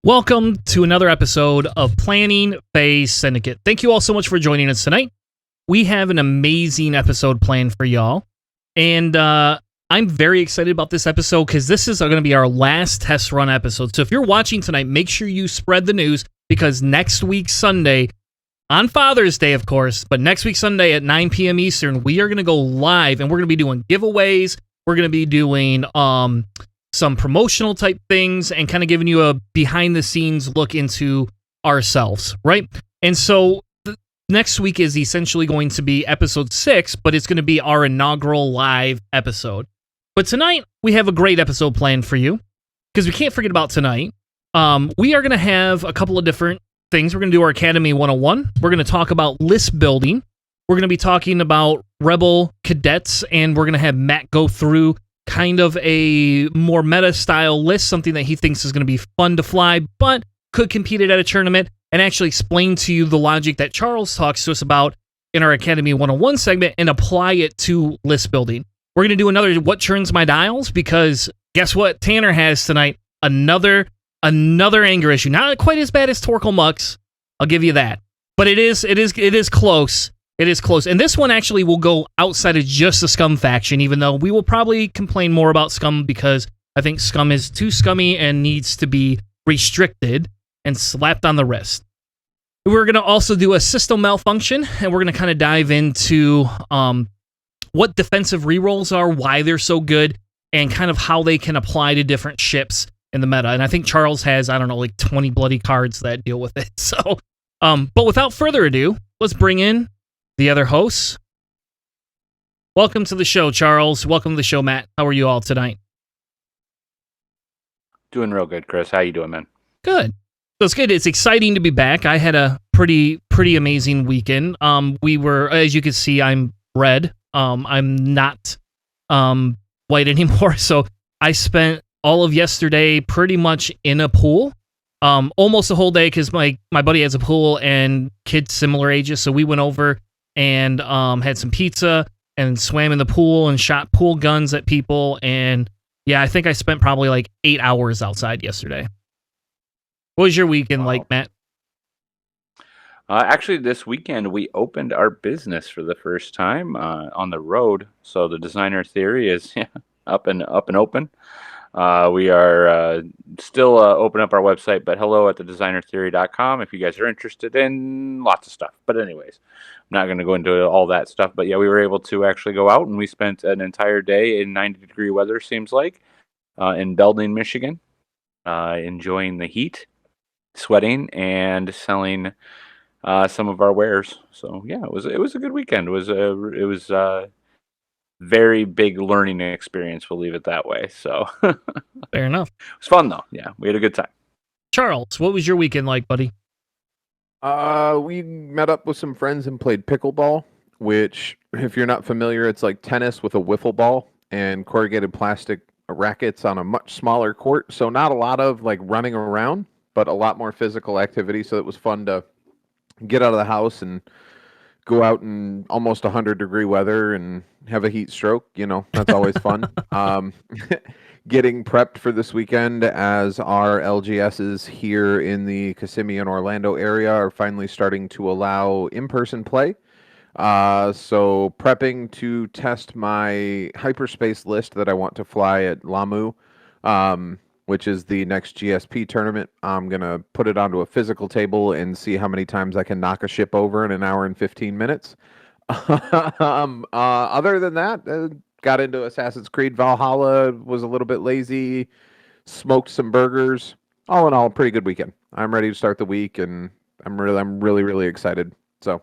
Welcome to another episode of Planning Phase Syndicate. Thank you all so much for joining us tonight. We have an amazing episode planned for y'all, and I'm very excited about this episode because this is going to be our last test run episode. So if you're watching tonight, make sure you spread the news because next week Sunday, on Father's Day, of course, but next week Sunday at 9 p.m. Eastern, we are going to go live, and we're going to be doing giveaways. We're going to be doing some promotional type things and kind of giving you a behind the scenes look into ourselves, right? And so next week is essentially going to be episode 6, but it's going to be our inaugural live episode. But tonight we have a great episode planned for you because we can't forget about tonight. We are going to have a couple of different things. We're going to do our Academy 101. We're going to talk about list building. We're going to be talking about Rebel Cadets, and we're going to have Matt go through kind of a more meta-style list, something that he thinks is going to be fun to fly, but could compete it at a tournament, and actually explain to you the logic that Charles talks to us about in our Academy 101 segment and apply it to list building. We're going to do another What Churns My Dials, because guess what Tanner has tonight? Another anger issue. Not quite as bad as Torkoal Mux, I'll give you that. But it is close. It is close. And this one actually will go outside of just the Scum faction, even though we will probably complain more about Scum because I think Scum is too scummy and needs to be restricted and slapped on the wrist. We're going to also do a system malfunction, and we're going to kind of dive into what defensive rerolls are, why they're so good, and kind of how they can apply to different ships in the meta. And I think Charles has, I don't know, like 20 bloody cards that deal with it. So, but without further ado, let's bring in the other hosts. Welcome to the show, Charles. Welcome to the show, Matt. How are you all tonight? Doing real good, Chris. How you doing, man? Good. So it's good. It's exciting to be back. I had a pretty amazing weekend. We were, as you can see, I'm red. I'm not white anymore. So I spent all of yesterday pretty much in a pool. Almost the whole day because my buddy has a pool and kids similar ages. So we went over and had some pizza and swam in the pool and shot pool guns at people. And yeah, I think I spent probably like 8 hours outside yesterday. What was your weekend like, Matt? Actually, this weekend we opened our business for the first time on the road. So the Designer Theory is up and open. We are still open up our website, but hello at thedesignertheory.com if you guys are interested in lots of stuff. But anyways, I'm not going to go into all that stuff. But yeah, we were able to actually go out, and we spent an entire day in 90-degree weather, seems like, in Belding, Michigan, enjoying the heat, sweating, and selling some of our wares. So yeah, it was a good weekend. It was very big learning experience, we'll leave it that way. So fair enough. It was fun though. Yeah, we had a good time. Charles, what was your weekend like, buddy? We met up with some friends and played pickleball, which, if you're not familiar, it's like tennis with a wiffle ball and corrugated plastic rackets on a much smaller court. So not a lot of like running around, but a lot more physical activity. So it was fun to get out of the house and go out in almost 100-degree weather and have a heat stroke. You know, that's always fun. Getting prepped for this weekend as our LGSs here in the Kissimmee and Orlando area are finally starting to allow in-person play. So prepping to test my hyperspace list that I want to fly at Lamu, which is the next GSP tournament. I'm going to put it onto a physical table and see how many times I can knock a ship over in an hour and 15 minutes. Other than that, got into Assassin's Creed Valhalla, was a little bit lazy, smoked some burgers. All in all, pretty good weekend. I'm ready to start the week, and I'm really excited. So,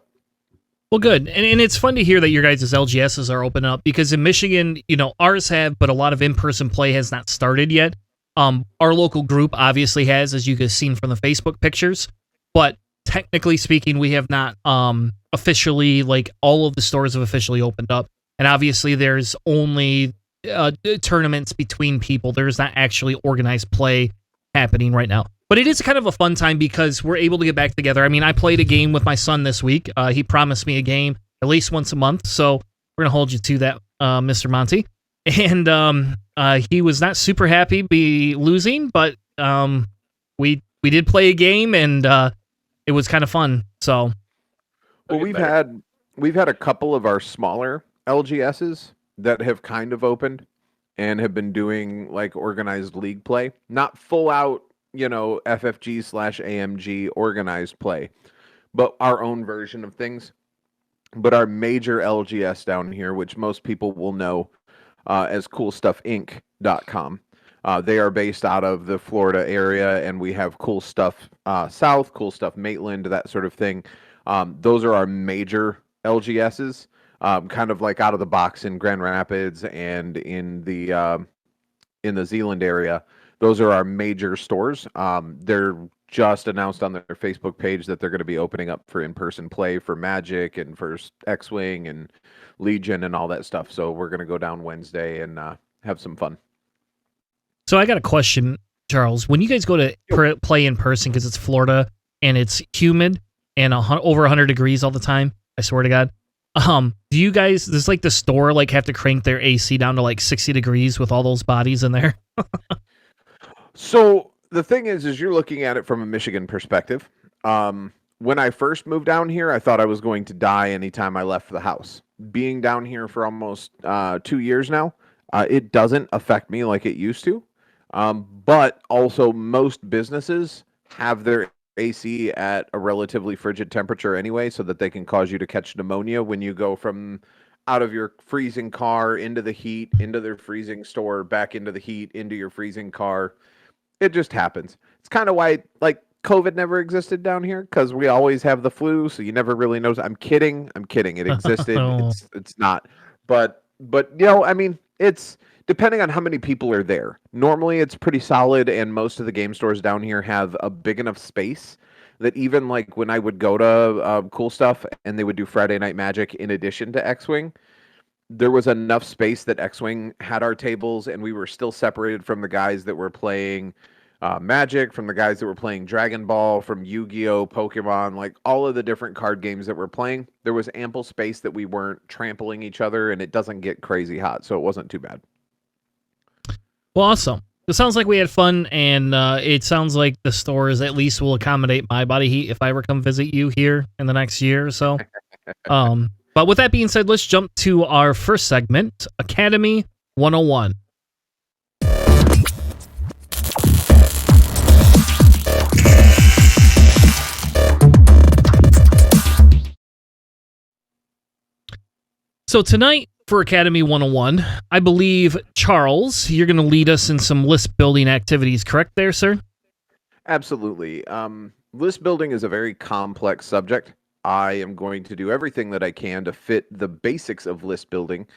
well, good. And it's fun to hear that your guys' LGSs are open up because in Michigan, you know, ours have, but a lot of in-person play has not started yet. Our local group obviously has, as you guys seen from the Facebook pictures, but technically speaking, we have not officially, like, all of the stores have officially opened up. And obviously there's only tournaments between people. There's not actually organized play happening right now. But it is kind of a fun time because we're able to get back together. I mean, I played a game with my son this week. He promised me a game at least once a month. So we're going to hold you to that, Mr. Monty. And he was not super happy be losing, but we we did play a game, and it was kind of fun. So, Well, we've had a couple of our smaller LGSs that have kind of opened and have been doing like organized league play, not full out, FFG/AMG organized play, but our own version of things. But our major LGS down here, which most people will know as CoolStuffInc.com. They are based out of the Florida area, and we have Cool Stuff South, Cool Stuff Maitland, that sort of thing. Those are our major LGSs, kind of like out of the box in Grand Rapids and in the Zealand area. Those are our major stores. They're just announced on their Facebook page that they're going to be opening up for in-person play for Magic and for X-Wing and Legion and all that stuff. So we're going to go down Wednesday and have some fun. So I got a question, Charles. When you guys go to play in person, because it's Florida and it's humid and over 100 degrees all the time, I swear to God, do you guys, does like the store like have to crank their AC down to like 60 degrees with all those bodies in there? So the thing is you're looking at it from a Michigan perspective. When I first moved down here, I thought I was going to die anytime I left the house. Being down here for almost 2 years now, it doesn't affect me like it used to. But also most businesses have their AC at a relatively frigid temperature anyway, so that they can cause you to catch pneumonia when you go from out of your freezing car into the heat, into their freezing store, back into the heat, into your freezing car. It just happens. It's kind of why like COVID never existed down here, because we always have the flu, so you never really know. I'm kidding. It existed. It's not. But I mean, it's depending on how many people are there. Normally it's pretty solid, and most of the game stores down here have a big enough space that even like when I would go to Cool Stuff and they would do Friday Night Magic in addition to X-Wing, there was enough space that X-Wing had our tables, and we were still separated from the guys that were playing Magic, from the guys that were playing Dragon Ball, from Yu-Gi-Oh, Pokemon, like all of the different card games that we're playing. There was ample space that we weren't trampling each other, and it doesn't get crazy hot, so it wasn't too bad. Well, awesome. It sounds like we had fun, and it sounds like the stores at least will accommodate my body heat if I ever come visit you here in the next year or so. But with that being said, let's jump to our first segment, Academy 101. So tonight for Academy 101, I believe, Charles, you're going to lead us in some list building activities, correct there, sir? Absolutely. List building is a very complex subject. I am going to do everything that I can to fit the basics of list building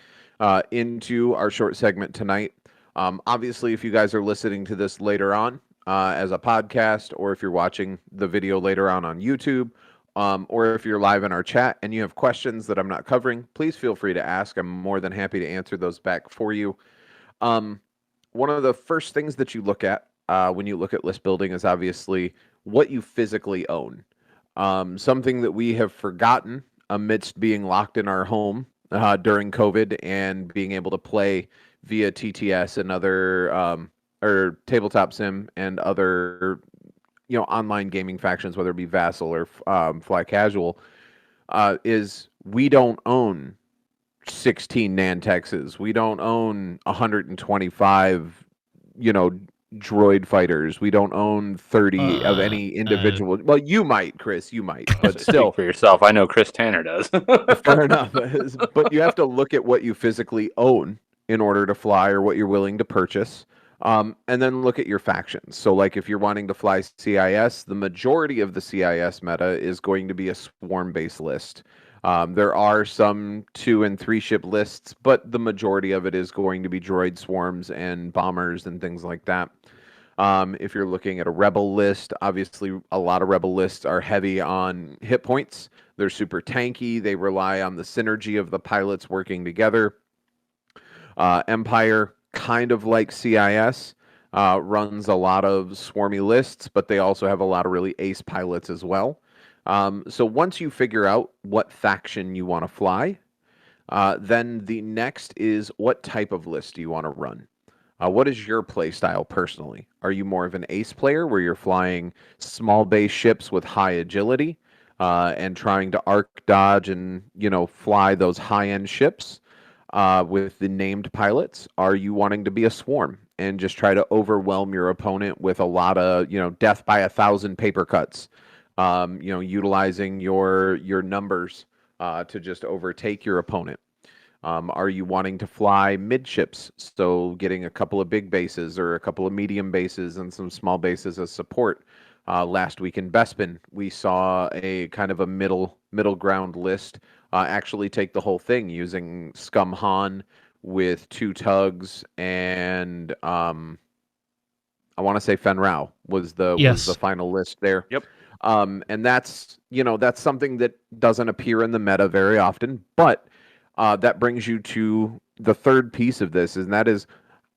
into our short segment tonight. Obviously, if you guys are listening to this later on as a podcast, or if you're watching the video later on YouTube, or if you're live in our chat and you have questions that I'm not covering, please feel free to ask. I'm more than happy to answer those back for you. One of the first things that you look at when you look at list building is obviously what you physically own. Something that we have forgotten amidst being locked in our home during COVID and being able to play via TTS and other or tabletop sim and other online gaming factions, whether it be Vassal or Fly Casual, is we don't own 16 Nantexes. We don't own 125, droid fighters. We don't own 30 of any individual. Well, you might, Chris, but still. Speak for yourself. I know Chris Tanner does. Fair enough. But you have to look at what you physically own in order to fly, or what you're willing to purchase. And then look at your factions. So like if you're wanting to fly CIS, the majority of the CIS meta is going to be a swarm-based list. There are some 2 and 3 ship lists, but the majority of it is going to be droid swarms and bombers and things like that. If you're looking at a rebel list, obviously a lot of rebel lists are heavy on hit points. They're super tanky. They rely on the synergy of the pilots working together. Empire, kind of like CIS, runs a lot of swarmy lists, but they also have a lot of really ace pilots as well. So once you figure out what faction you want to fly, then the next is what type of list do you want to run? What is your play style personally? Are you more of an ace player where you're flying small base ships with high agility and trying to arc dodge and fly those high end ships with the named pilots? Are you wanting to be a swarm and just try to overwhelm your opponent with a lot of death by 1,000 paper cuts? Utilizing your numbers to just overtake your opponent. Are you wanting to fly midships, so getting a couple of big bases or a couple of medium bases and some small bases as support? Last week in Bespin, we saw a kind of a middle ground list actually take the whole thing using Scum Han with 2 tugs and I want to say Fenrao was the final list there. Yep. And that's something that doesn't appear in the meta very often, but that brings you to the third piece of this, and that is,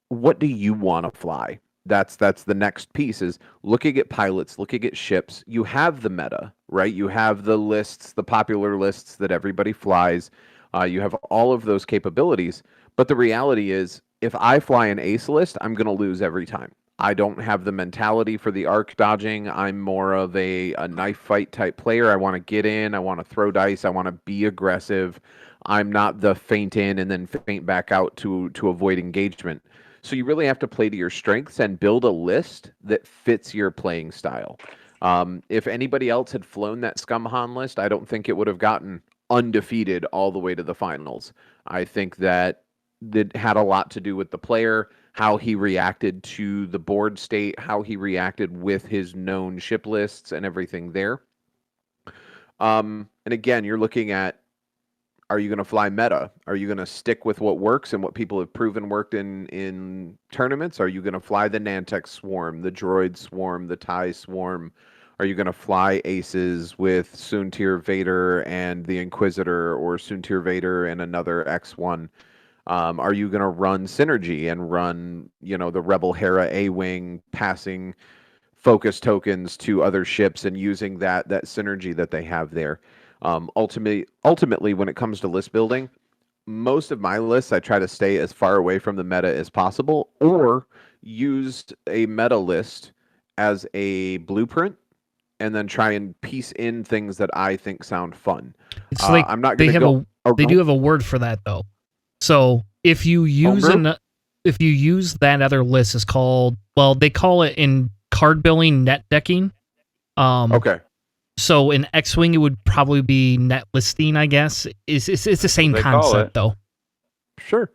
what do you want to fly? That's the next piece, is looking at pilots, looking at ships. You have the meta, right? You have the lists, the popular lists that everybody flies. You have all of those capabilities, but the reality is, if I fly an ace list, I'm going to lose every time. I don't have the mentality for the arc dodging. I'm more of a knife fight type player. I want to get in. I want to throw dice. I want to be aggressive. I'm not the feint in and then feint back out to avoid engagement. So you really have to play to your strengths and build a list that fits your playing style. If anybody else had flown that Scum Han list, I don't think it would have gotten undefeated all the way to the finals. I think that had a lot to do with the player, how he reacted to the board state, how he reacted with his known ship lists and everything there. And again, you're looking at, are you going to fly meta? Are you going to stick with what works and what people have proven worked in tournaments? Are you going to fly the Nantex Swarm, the Droid Swarm, the TIE Swarm? Are you going to fly aces with Soontir Vader and the Inquisitor, or Soontir Vader and another X1? Are you going to run synergy and run, the Rebel Hera A-Wing, passing focus tokens to other ships and using that synergy that they have there? Ultimately, when it comes to list building, most of my lists, I try to stay as far away from the meta as possible, or use a meta list as a blueprint and then try and piece in things that I think sound fun. It's like I'm not going to go. They do have a word for that though. So if you use that other list, is called, well, they call it in card building net decking. Okay. So in X-Wing, it would probably be net listing, I guess. It's the same concept, though. Sure.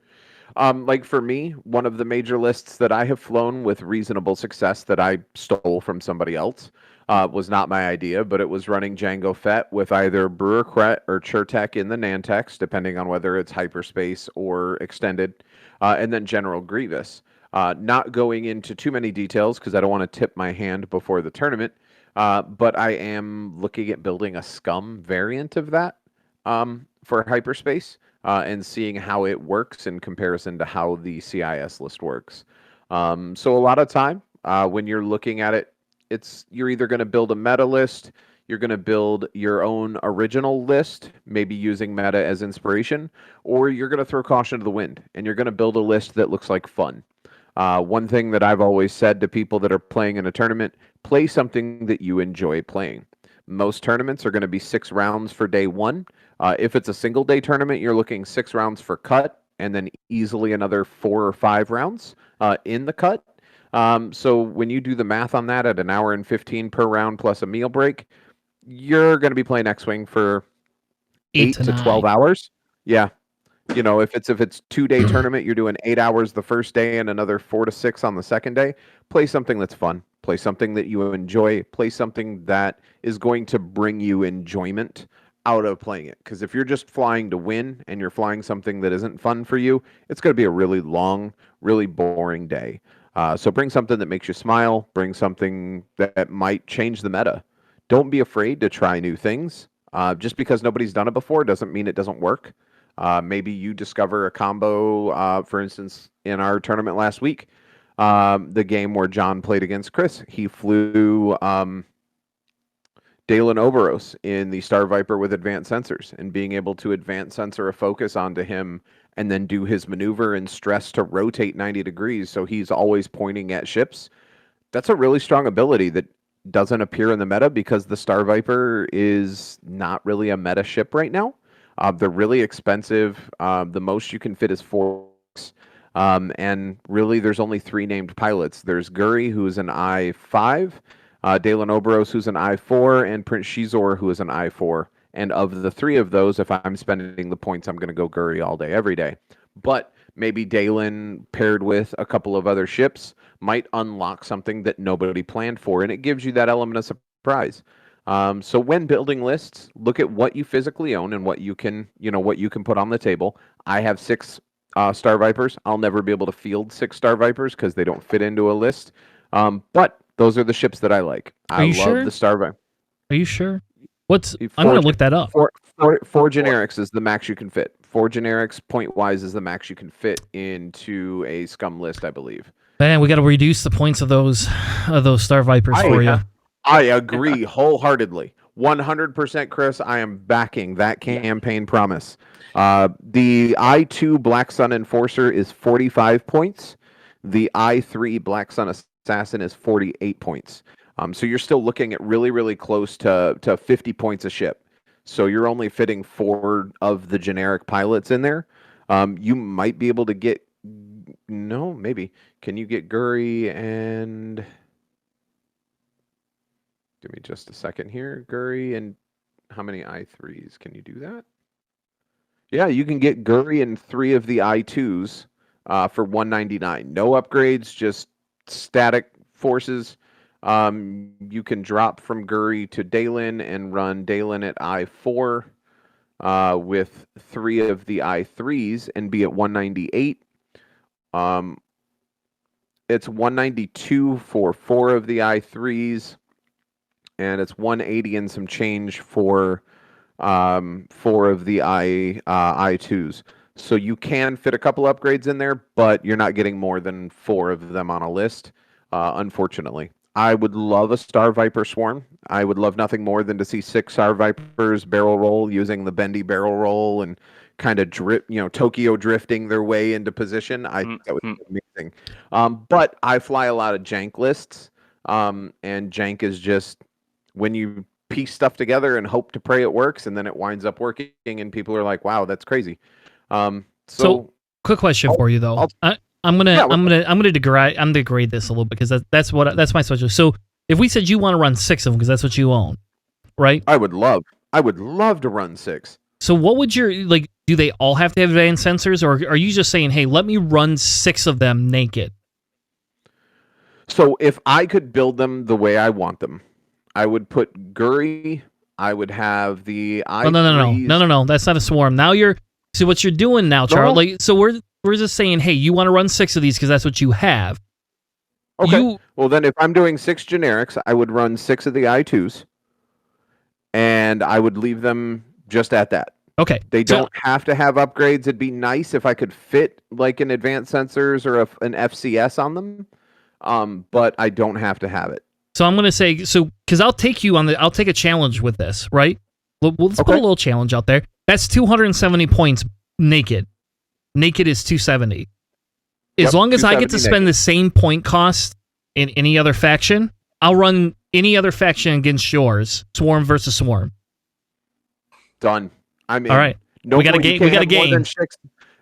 Like for me, one of the major lists that I have flown with reasonable success that I stole from somebody else was not my idea, but it was running Jango Fett with either Brewer Kret or Churtek in the Nantex, depending on whether it's hyperspace or extended, and then General Grievous. Not going into too many details because I don't want to tip my hand before the tournament, but I am looking at building a Scum variant of that for hyperspace and seeing how it works in comparison to how the CIS list works. So a lot of time when you're looking at it, you're either going to build a meta list, you're going to build your own original list, maybe using meta as inspiration, or you're going to throw caution to the wind and you're going to build a list that looks like fun. One thing that I've always said to people that are playing in a tournament, play something that you enjoy playing. Most tournaments are going to be 6 rounds for day 1. If it's a single day tournament, you're looking 6 rounds for cut and then easily another 4 or 5 rounds in the cut. So when you do the math on that at an hour and 15 per round plus a meal break, you're going to be playing X-Wing for 8 to 12 hours. Yeah. If it's 2-day tournament, you're doing 8 hours the first day and another 4 to 6 on the second day. Play something that's fun. Play something that you enjoy. Play something that is going to bring you enjoyment out of playing it. Because if you're just flying to win and you're flying something that isn't fun for you, it's going to be a really long, really boring day. So bring something that makes you smile. Bring something that might change the meta. Don't be afraid to try new things. Just because nobody's done it before doesn't mean it doesn't work. Maybe you discover a combo, for instance, in our tournament last week, the game where John played against Chris. He flew Dalen Oberos in the Star Viper with advanced sensors, and being able to advance sensor a focus onto him and then do his maneuver and stress to rotate 90 degrees so he's always pointing at ships. That's a really strong ability that doesn't appear in the meta because the Star Viper is not really a meta ship right now. They're really expensive. The most you can fit is 4. And really, there's only 3 named pilots. There's Guri, who's an I-5, Dalen Oberos, who's an I-4, and Prince Shizor, who is an I-4. And of the 3 of those, if I'm spending the points, I'm going to go Guri all day, every day. But maybe Dalen paired with a couple of other ships might unlock something that nobody planned for, and it gives you that element of surprise. So when building lists, look at what you physically own and what you can put on the table. I have 6 Star Vipers. I'll never be able to field 6 Star Vipers because they don't fit into a list. But those are the ships that I like. I love the Star Viper. Are you sure? I'm going to look that up. 4 generics is the max you can fit. 4 generics, point-wise, is the max you can fit into a scum list, I believe. Man, we got to reduce the points of those Star Vipers for you. I agree wholeheartedly. 100%, Chris. I am backing that campaign promise. The I-2 Black Sun Enforcer is 45 points. The I-3 Black Sun Assassin is 48 points. So you're still looking at really, really close to 50 points a ship. So you're only fitting 4 of the generic pilots in there. You might be able to get... No, maybe. Can you get Guri and... Give me just a second here. Guri and how many I-3s? Can you do that? Yeah, you can get Guri and 3 of the I-2s for 199. No upgrades, just static forces. You can drop from Guri to Dalen and run Dalen at I-4 with 3 of the I-3s and be at 198. It's 192 for 4 of the I-3s. And it's 180 and some change for 4 of the I-2s. So you can fit a couple upgrades in there, but you're not getting more than 4 of them on a list, unfortunately. I would love a Star Viper swarm. I would love nothing more than to see 6 Star Vipers barrel roll using the bendy barrel roll and kind of Tokyo drifting their way into position. That would be amazing. But I fly a lot of Jank lists, and Jank is just... when you piece stuff together and hope to pray it works, and then it winds up working, and people are like, "Wow, that's crazy." So quick question for you though. I'm gonna degrade this a little bit because that's my suggestion. So if we said you want to run 6 of them because that's what you own, right? I would love to run 6. So what would do they all have to have advanced sensors, or are you just saying, hey, let me run 6 of them naked? So if I could build them the way I want them, I would put Guri. I would have the I-3s. No. That's not a swarm. Now see what you're doing now, Charles. No. So we're just saying, hey, you want to run 6 of these because that's what you have. Okay. Well, then if I'm doing 6 generics, I would run 6 of the I-2s, and I would leave them just at that. Okay. They don't have to have upgrades. It'd be nice if I could fit like an advanced sensors or an FCS on them, but I don't have to have it. So I'm going to say, because I'll take a challenge with this, right? Let's put a little challenge out there. That's 270 points naked. Naked is 270. As long as I get to spend the same point cost in any other faction, I'll run any other faction against yours. Swarm versus Swarm. Done. I mean, all right. We got a game.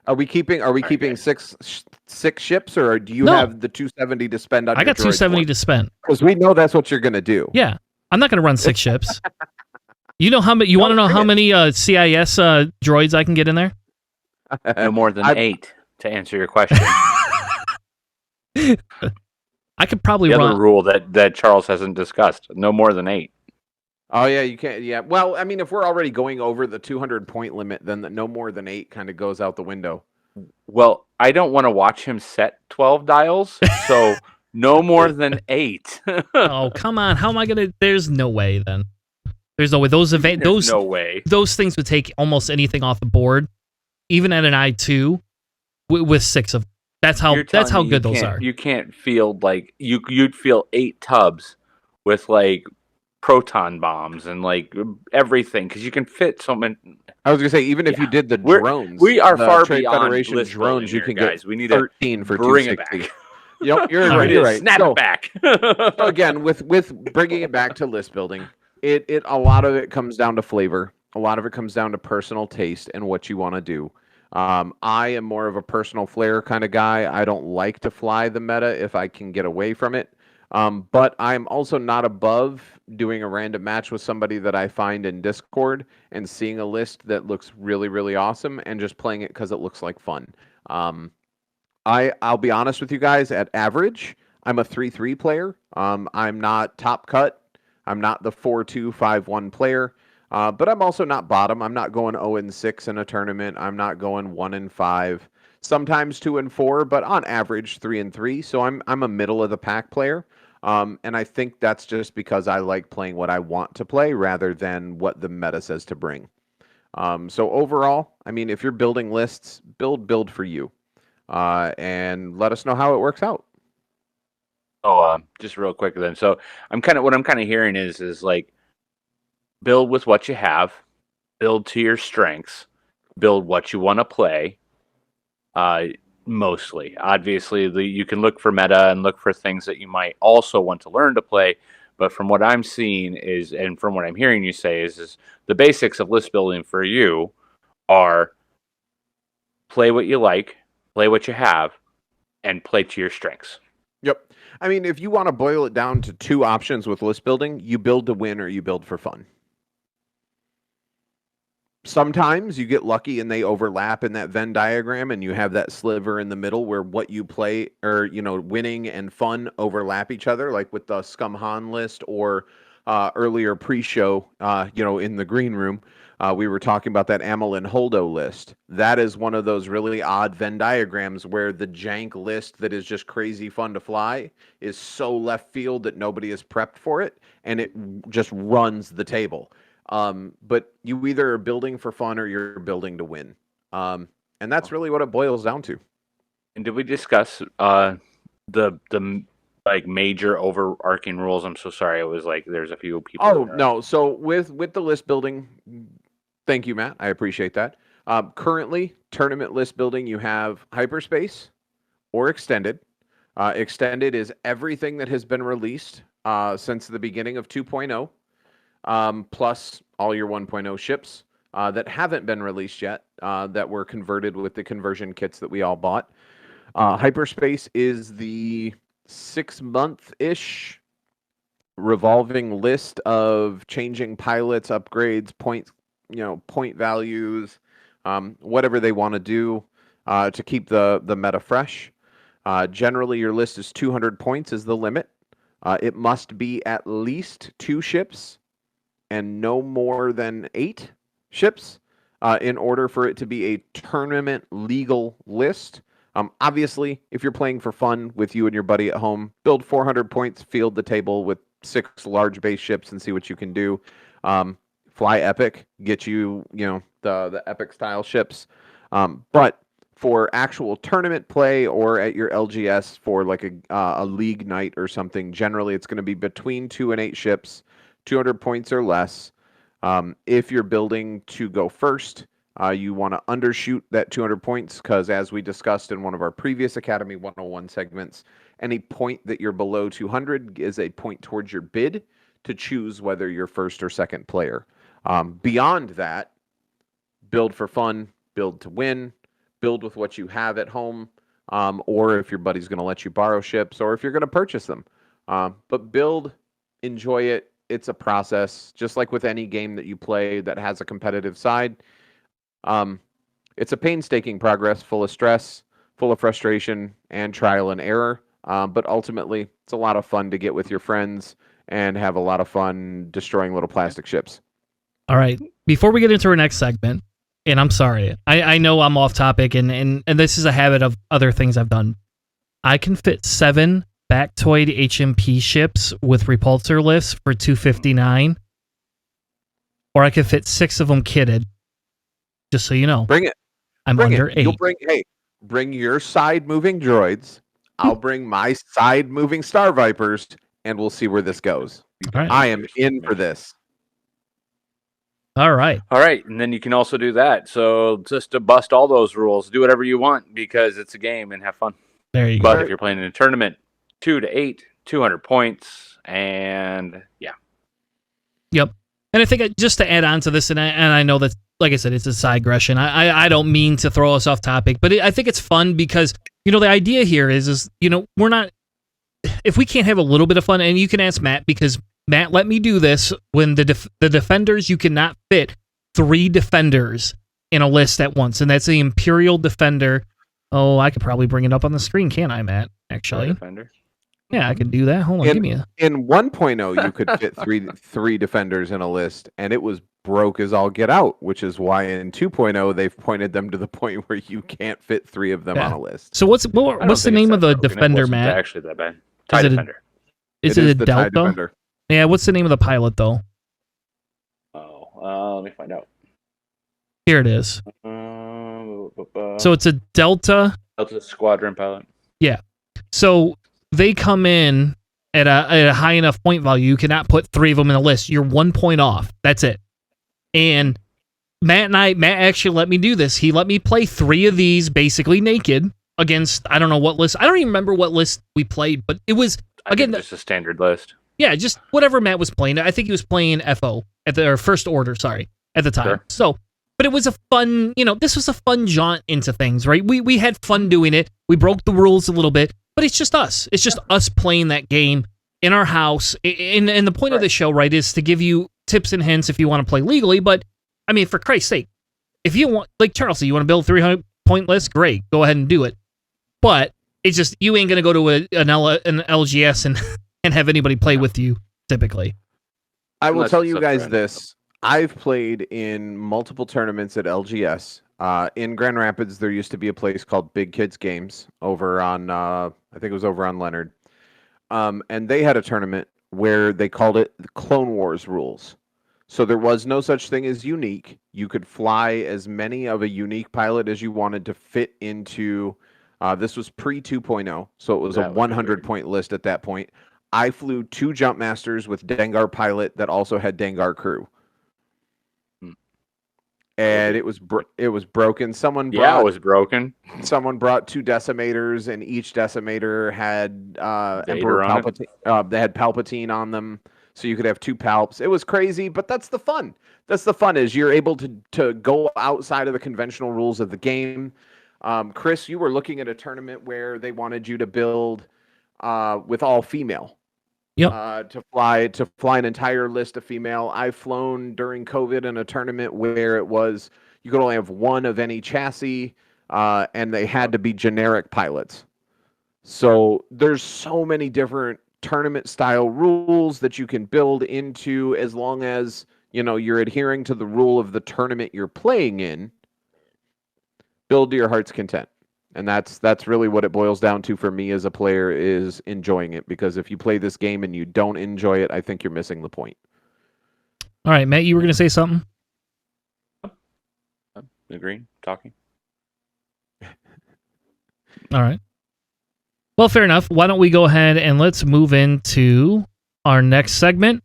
Are we keeping 6 ships, or do you have the 270 to spend on? I got 270 to spend because we know that's what you're going to do. Yeah, I'm not going to run 6 ships. You know how many? You want to know how many CIS droids I can get in there? No more than 8. To answer your question, I could probably run. The other rule that Charles hasn't discussed: no more than 8. Oh yeah, you can't. Yeah, well, I mean, if we're already going over the 200 point limit, then no more than 8 kind of goes out the window. Well, I don't want to watch him set 12 dials, so no more than 8. Oh, come on! How am I gonna? There's no way. Then there's no way. No way. Those things would take almost anything off the board, even at an I-2, with 6 of them. That's how good those are. You can't field you'd feel 8 tubs with proton bombs and like everything because you can fit so many. I was gonna say, even if you did the drones, we are the far Trade beyond Federation list building drones, you here, can guys. get We need 13 to for bring it 260. back. Yep, you're All right. right. You're right. Snap it back. So again, with bringing it back to list building, it a lot of it comes down to flavor. A lot of it comes down to personal taste and what you want to do. I am more of a personal flair kind of guy. I don't like to fly the meta if I can get away from it. But I'm also not above doing a random match with somebody that I find in Discord and seeing a list that looks really, really awesome and just playing it because it looks like fun. I'll be honest with you guys, at average, I'm a 3-3 player. I'm not top cut. I'm not the 4-2-5-1 player. But I'm also not bottom. I'm not going 0-6 in a tournament. I'm not going 1-5. Sometimes 2-4, but on average 3-3. So I'm a middle of the pack player. And I think that's just because I like playing what I want to play rather than what the meta says to bring. So overall, I mean, if you're building lists, build for you. And let us know how it works out. Oh, just real quick then. So what I'm kind of hearing is like build with what you have, build to your strengths, build what you want to play. Mostly, obviously, you can look for meta and look for things that you might also want to learn to play. But from what I'm seeing and from what I'm hearing you say is the basics of list building for you are play what you like, play what you have, and play to your strengths. Yep. I mean, if you want to boil it down to two options with list building, you build to win or you build for fun. Sometimes you get lucky and they overlap in that Venn diagram and you have that sliver in the middle where what you play or, winning and fun overlap each other, like with the Scum Han list or earlier pre-show, in the green room. We were talking about that Amelin Holdo list. That is one of those really odd Venn diagrams where the Jank list that is just crazy fun to fly is so left field that nobody is prepped for it, and it just runs the table. But you either are building for fun or you're building to win. And that's really what it boils down to. And did we discuss the like major overarching rules? I'm so sorry. It was like there's a few people. Oh no! So with the list building, thank you, Matt. I appreciate that. Currently, tournament list building, you have hyperspace or extended. Extended is everything that has been released since the beginning of 2.0, plus all your 1.0 ships that haven't been released yet, that were converted with the conversion kits that we all bought. Hyperspace is the 6-month-ish revolving list of changing pilots, upgrades, points, point values, whatever they want to do to keep the meta fresh. Generally, your list is 200 points is the limit. It must be at least 2 ships and no more than 8 ships in order for it to be a tournament legal list. Obviously, if you're playing for fun with you and your buddy at home, build 400 points, field the table with 6 large base ships and see what you can do. Fly Epic, get you, the Epic style ships. But for actual tournament play or at your LGS for like a league night or something, generally it's going to be between 2 and 8 ships, 200 points or less. If you're building to go first, you want to undershoot that 200 points because, as we discussed in one of our previous Academy 101 segments, any point that you're below 200 is a point towards your bid to choose whether you're first or second player. Beyond that, build for fun, build to win, build with what you have at home, or if your buddy's going to let you borrow ships, or if you're going to purchase them. But build, enjoy it. It's a process, just like with any game that you play that has a competitive side. It's a painstaking progress, full of stress, full of frustration, and trial and error. But ultimately, it's a lot of fun to get with your friends and have a lot of fun destroying little plastic ships. All right. Before we get into our next segment, and I'm sorry, I know I'm off topic, and this is a habit of other things I've done. I can fit 7 Bactoid HMP ships with repulsor lifts for $259, or I could fit 6 of them kitted. Just so you know, bring it. I'm bring under it. 8. Bring your side moving droids. I'll bring my side moving Star Vipers, and we'll see where this goes. All right. I am in for this. All right. All right, and then you can also do that. So just to bust all those rules, do whatever you want because it's a game and have fun. There you But go. if you're playing in a tournament, 2 to 8, 200 points, and yeah. Yep. And I think just to add on to this, and I know that, like I said, it's a digression. I don't mean to throw us off topic, but I think it's fun because, the idea here is we're not, if we can't have a little bit of fun, and you can ask Matt, because Matt let me do this, when the defenders, you cannot fit 3 defenders in a list at once, and that's the Imperial Defender. Oh, I could probably bring it up on the screen, can't I, Matt? Actually. Defender. Yeah, I can do that. Hold on, give me a... In 1.0, you could fit three defenders in a list, and it was broke as all get out, which is why in 2.0 they've pointed them to the point where you can't fit 3 of them on a list. So what's the name of the defender, Matt? Actually, that bad. TIE Defender. Is it a the TIE Delta? Defender. Yeah. What's the name of the pilot though? Let me find out. Here it is. So it's a Delta. Delta Squadron pilot. Yeah. So they come in at a high enough point value. You cannot put 3 of them in the list. You're 1 point off. That's it. And Matt actually let me do this. He let me play 3 of these basically naked against, I don't know what list. I don't even remember what list we played, but it was, again, just a standard list. Yeah, just whatever Matt was playing. I think he was playing FO or First Order, at the time. Sure. So, but it was a fun, this was a fun jaunt into things, right? We had fun doing it. We broke the rules a little bit, but it's just us. It's just us playing that game in our house. And the point of the show, right, is to give you tips and hints if you want to play legally. But I mean, for Christ's sake, if you want, like Charles said, you want to build 300-point list, great, go ahead and do it. But it's just, you ain't gonna go to an LGS and have anybody play with you typically. I will tell you guys this. I've played in multiple tournaments at LGS. In Grand Rapids, there used to be a place called Big Kids Games over on, I think it was over on Leonard. And they had a tournament where they called it the Clone Wars rules. So there was no such thing as unique. You could fly as many of a unique pilot as you wanted to fit into, this was pre 2.0. So it was a 100-point list at that point. I flew 2 jump masters with Dengar pilot that also had Dengar crew. And it was broken. It was broken. Someone brought 2 decimators, and each decimator had Emperor Palpatine. They had Palpatine on them, so you could have 2 Palps. It was crazy, but that's the fun. That's the fun, is you're able to go outside of the conventional rules of the game. Chris, you were looking at a tournament where they wanted you to build with all female. Yep. To fly an entire list of female. I've flown during COVID in a tournament where it was you could only have 1 of any chassis, and they had to be generic pilots. So there's so many different tournament style rules that you can build into, as long as you're adhering to the rule of the tournament you're playing in. Build to your heart's content. And that's really what it boils down to for me as a player, is enjoying it. Because if you play this game and you don't enjoy it, I think you're missing the point. All right, Matt, you were going to say something? Agreeing, talking. All right. Well, fair enough. Why don't we go ahead and let's move into our next segment.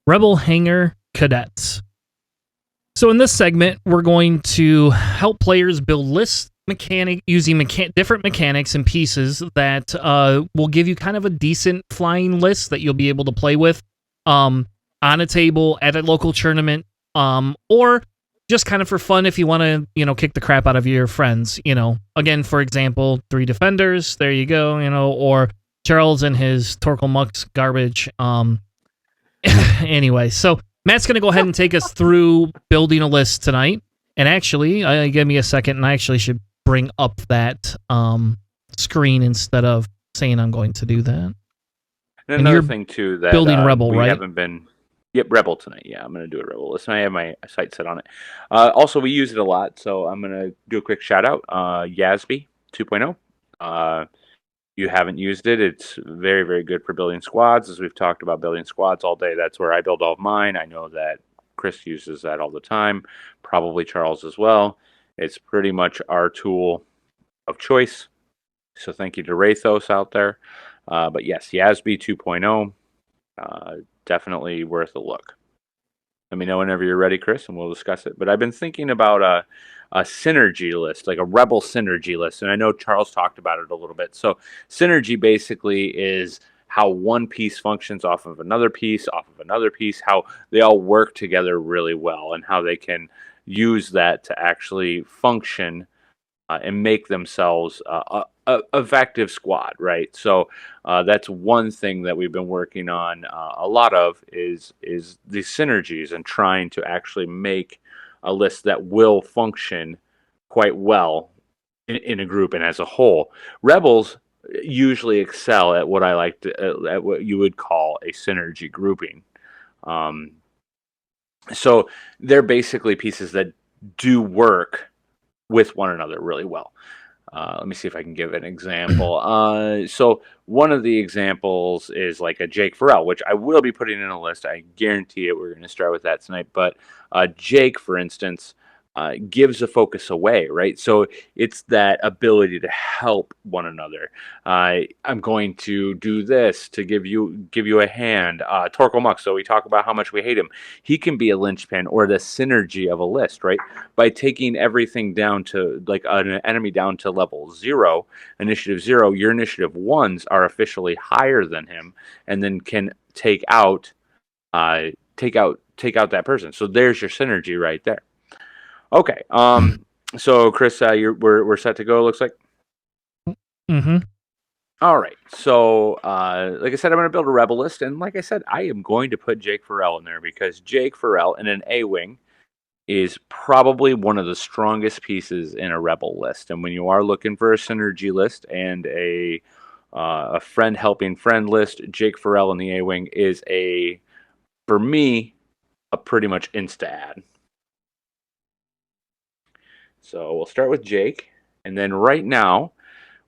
Rebel Hanger Cadets. So in this segment, we're going to help players build lists using different mechanics and pieces that will give you kind of a decent flying list that you'll be able to play with on a table at a local tournament, or just kind of for fun if you want to, kick the crap out of your friends. Again, for example, 3 defenders. There you go. Or Charles and his Torkel Mux garbage. Anyway, so Matt's going to go ahead and take us through building a list tonight. And actually, give me a second, and I actually should bring up that screen instead of saying I'm going to do that. And another thing, too, that building Rebel, we right? haven't been... Yep, Rebel tonight. Yeah, I'm going to do a Rebel list. I have my sights set on it. Also, we use it a lot, so I'm going to do a quick shout-out. Yasby 2.0. You haven't used it, it's very, very good for building squads. As we've talked about building squads all day, that's where I build all of mine. I know that Chris uses that all the time, probably Charles as well. It's pretty much our tool of choice. So thank you to Rathos out there. But yes, YASB 2.0, definitely worth a look. Let me know whenever you're ready, Chris, and we'll discuss it. But I've been thinking about a synergy list, like a rebel synergy list. And I know Charles talked about it a little bit. So synergy basically is how one piece functions off of another piece, how they all work together really well, and how they can use that to actually function and make themselves a effective squad, right? So that's one thing that we've been working on a lot of is the synergies and trying to actually make a list that will function quite well in a group and as a whole. Rebels usually excel at what I like to at what you would call a synergy grouping. So they're basically pieces that do work with one another really well. Let me see if I can give an example. So one of the examples is like a Jake Farrell, which I will be putting in a list. I guarantee it. We're going to start with that tonight. But Jake, for instance, gives a focus away, right? So it's that ability to help one another. I'm going to do this to give you a hand. Torkel Muck. So we talk about how much we hate him. He can be a linchpin or the synergy of a list, right? By taking everything down to like an enemy down to level 0, initiative 0, your initiative 1s are officially higher than him, and then can take out that person. So there's your synergy right there. Okay. So Chris, we're set to go. Looks like. Mm-hmm. All right. So, like I said, I'm going to build a rebel list, and like I said, I am going to put Jake Farrell in there because Jake Farrell in an A-wing is probably one of the strongest pieces in a rebel list. And when you are looking for a synergy list and a friend helping friend list, Jake Farrell in the A-wing is for me, a pretty much insta add. So we'll start with Jake, and then right now,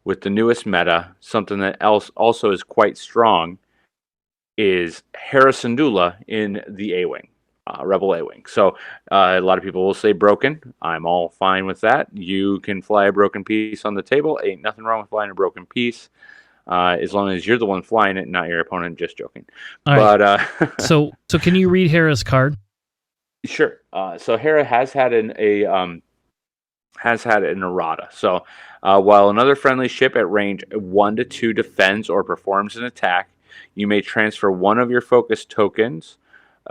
with the newest meta, something that also is quite strong is Hera Syndulla in the A-wing, Rebel A-wing. So a lot of people will say broken. I'm all fine with that. You can fly a broken piece on the table. Ain't nothing wrong with flying a broken piece, as long as you're the one flying it, not your opponent. Just joking. All right. So can you read Hera's card? Sure. So Hera has had an errata. So while another friendly ship at range 1 to 2 defends or performs an attack, you may transfer one of your focus tokens,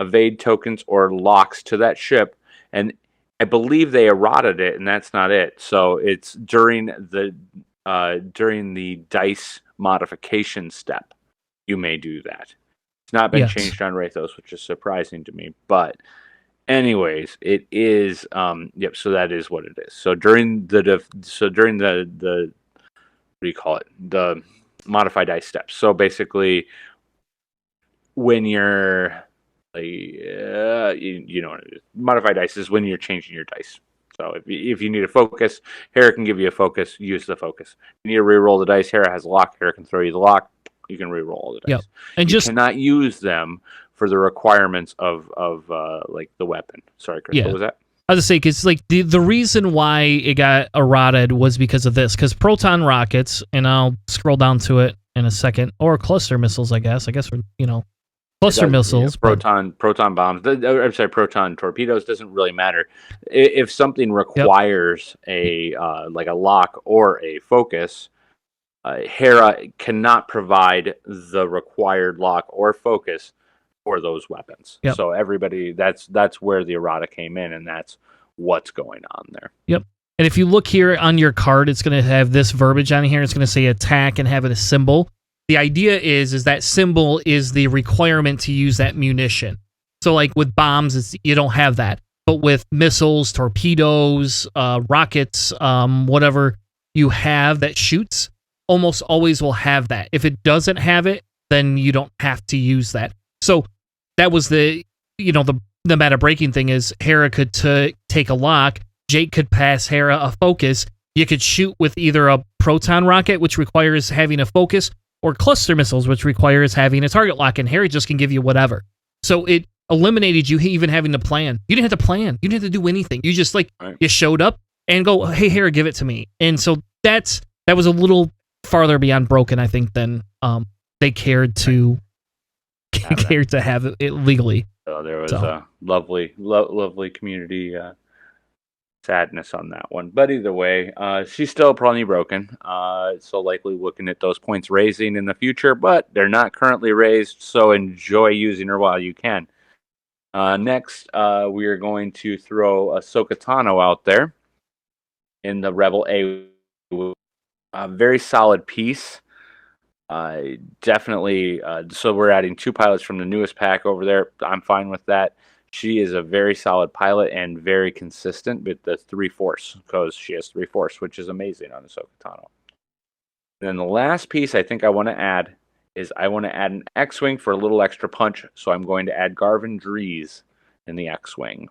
evade tokens, or locks to that ship. And I believe they errated it, and that's not it. So it's during the dice modification step, you may do that. It's not been changed on Rathos, which is surprising to me, but anyways, it is. Yep. So that is what it is. So during the what do you call it? The modified dice steps. So basically, when you're you know what it is. Modified dice is when you're changing your dice. So if you need a focus, Hera can give you a focus. Use the focus. You need to re-roll the dice. Hera has a lock. Hera can throw you the lock. You can re-roll all the dice. Yep. And you cannot use them for the requirements of like the weapon. Sorry, Chris, what was that? I was going to say, because like the reason why it got errated was because of this. Because proton rockets, and I'll scroll down to it in a second, or cluster missiles, I guess. Cluster missiles. Proton bombs. I'm sorry, proton torpedoes. Doesn't really matter. If something requires a like a lock or a focus, Hera cannot provide the required lock or focus for those weapons. Yep. So everybody, that's where the errata came in, and that's what's going on there. Yep. And if you look here on your card, it's going to have this verbiage on here. It's going to say attack and have it a symbol. The idea is that symbol is the requirement to use that munition. So like with bombs, you don't have that. But with missiles, torpedoes, rockets, whatever you have that shoots, almost always will have that. If it doesn't have it, then you don't have to use that. So that was the meta breaking thing is Hera could take a lock, Jake could pass Hera a focus, you could shoot with either a proton rocket, which requires having a focus, or cluster missiles, which requires having a target lock, and Hera just can give you whatever. So it eliminated you even having to plan. You didn't have to plan. You didn't have to do anything. You just you showed up, and go, hey, Hera, give it to me. And so that was a little farther beyond broken, I think, than they cared to have it legally. So there was a lovely community sadness on that one. But either way, she's still probably broken. So likely looking at those points raising in the future, but they're not currently raised. So enjoy using her while you can. Next, we are going to throw Ahsoka Tano out there in the Rebel A. A very solid piece. Definitely. So we're adding 2 pilots from the newest pack over there. I'm fine with that. She is a very solid pilot and very consistent with the 3 Force, because she has 3 Force, which is amazing on Ahsoka Tano. And then the last piece I think I want to add is I want to add an X-Wing for a little extra punch. So I'm going to add Garvin Drees in the X-Wing.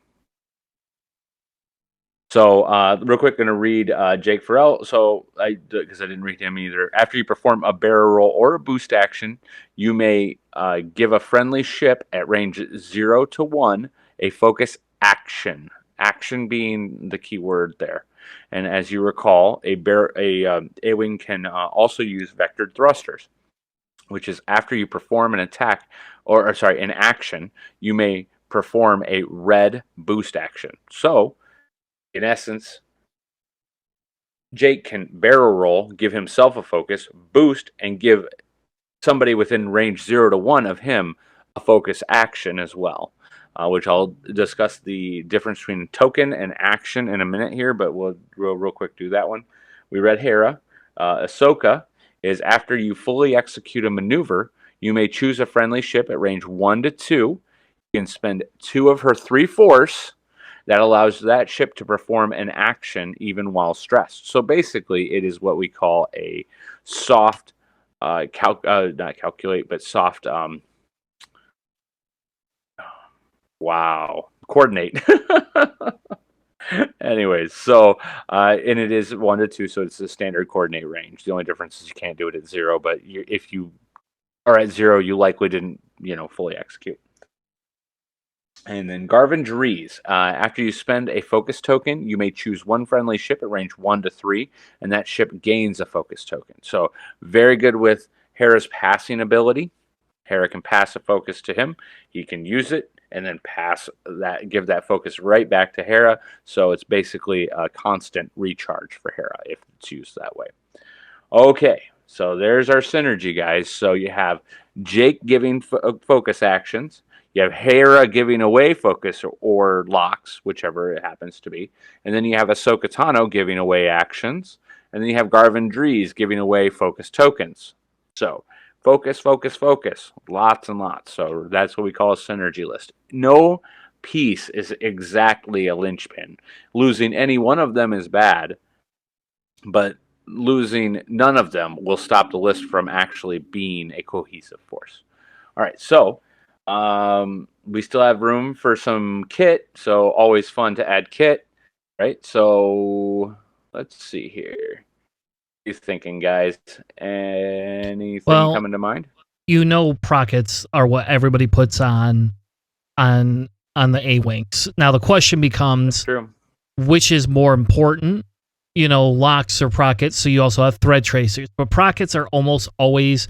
So real quick, going to read Jake Farrell. So because I didn't read him either. After you perform a barrel roll or a boost action, you may give a friendly ship at range 0 to 1 a focus action. Action being the key word there. And as you recall, A-wing can also use vectored thrusters, which is after you perform an attack an action, you may perform a red boost action. So in essence, Jake can barrel roll, give himself a focus, boost, and give somebody within range 0 to 1 of him a focus action as well, which I'll discuss the difference between token and action in a minute here, but we'll real quick do that one. We read Hera. Ahsoka is after you fully execute a maneuver, you may choose a friendly ship at range 1 to 2. You can spend 2 of her 3 Force. That allows that ship to perform an action even while stressed. So basically, it is what we call a soft, not calculate, but soft, coordinate. Anyways, so, and it is 1 to 2, so it's a standard coordinate range. The only difference is you can't do it at 0, but if you are at 0, you likely didn't, fully execute. And then Garvin Drees. After you spend a focus token, you may choose 1 friendly ship at range 1 to 3, and that ship gains a focus token. So very good with Hera's passing ability. Hera can pass a focus to him. He can use it and then give that focus right back to Hera. So it's basically a constant recharge for Hera if it's used that way. Okay, so there's our synergy, guys. So you have Jake giving focus actions. You have Hera giving away focus or locks, whichever it happens to be. And then you have Ahsoka Tano giving away actions. And then you have Garvin Drees giving away focus tokens. So focus, focus, focus. Lots and lots. So that's what we call a synergy list. No piece is exactly a linchpin. Losing any one of them is bad, but losing none of them will stop the list from actually being a cohesive force. All right, so we still have room for some kit, so always fun to add kit, right? So let's see here. What are you thinking, guys? Anything coming to mind? Prockets are what everybody puts on the A-Wings. Now the question becomes, which is more important? Locks or prockets. So you also have thread tracers, but prockets are almost always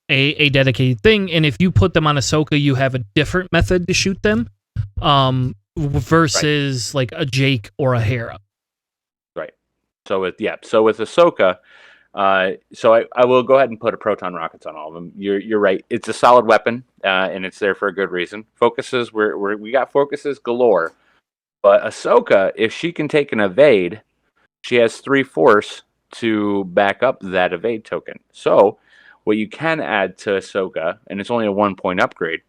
a dedicated thing, and if you put them on Ahsoka, you have a different method to shoot them versus like a Jake or a Hera. Right. So with Ahsoka, so I will go ahead and put a proton rockets on all of them. You're right. It's a solid weapon, and it's there for a good reason. Focuses, we got focuses galore, but Ahsoka, if she can take an evade, she has 3 Force to back up that evade token. So what you can add to Ahsoka, and it's only a 1-point upgrade,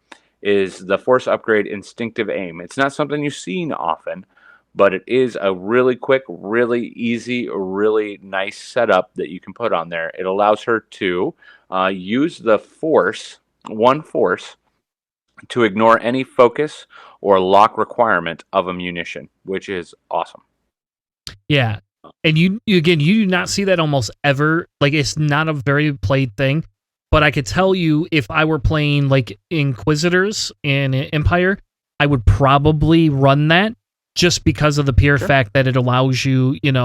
is the Force upgrade Instinctive Aim. It's not something you've seen often, but it is a really quick, really easy, really nice setup that you can put on there. It allows her to use the Force, 1 Force, to ignore any focus or lock requirement of a munition, which is awesome. Yeah. And you do not see that almost ever. Like, it's not a very played thing. But I could tell you, if I were playing like Inquisitors in Empire, I would probably run that just because of the pure fact that it allows you, it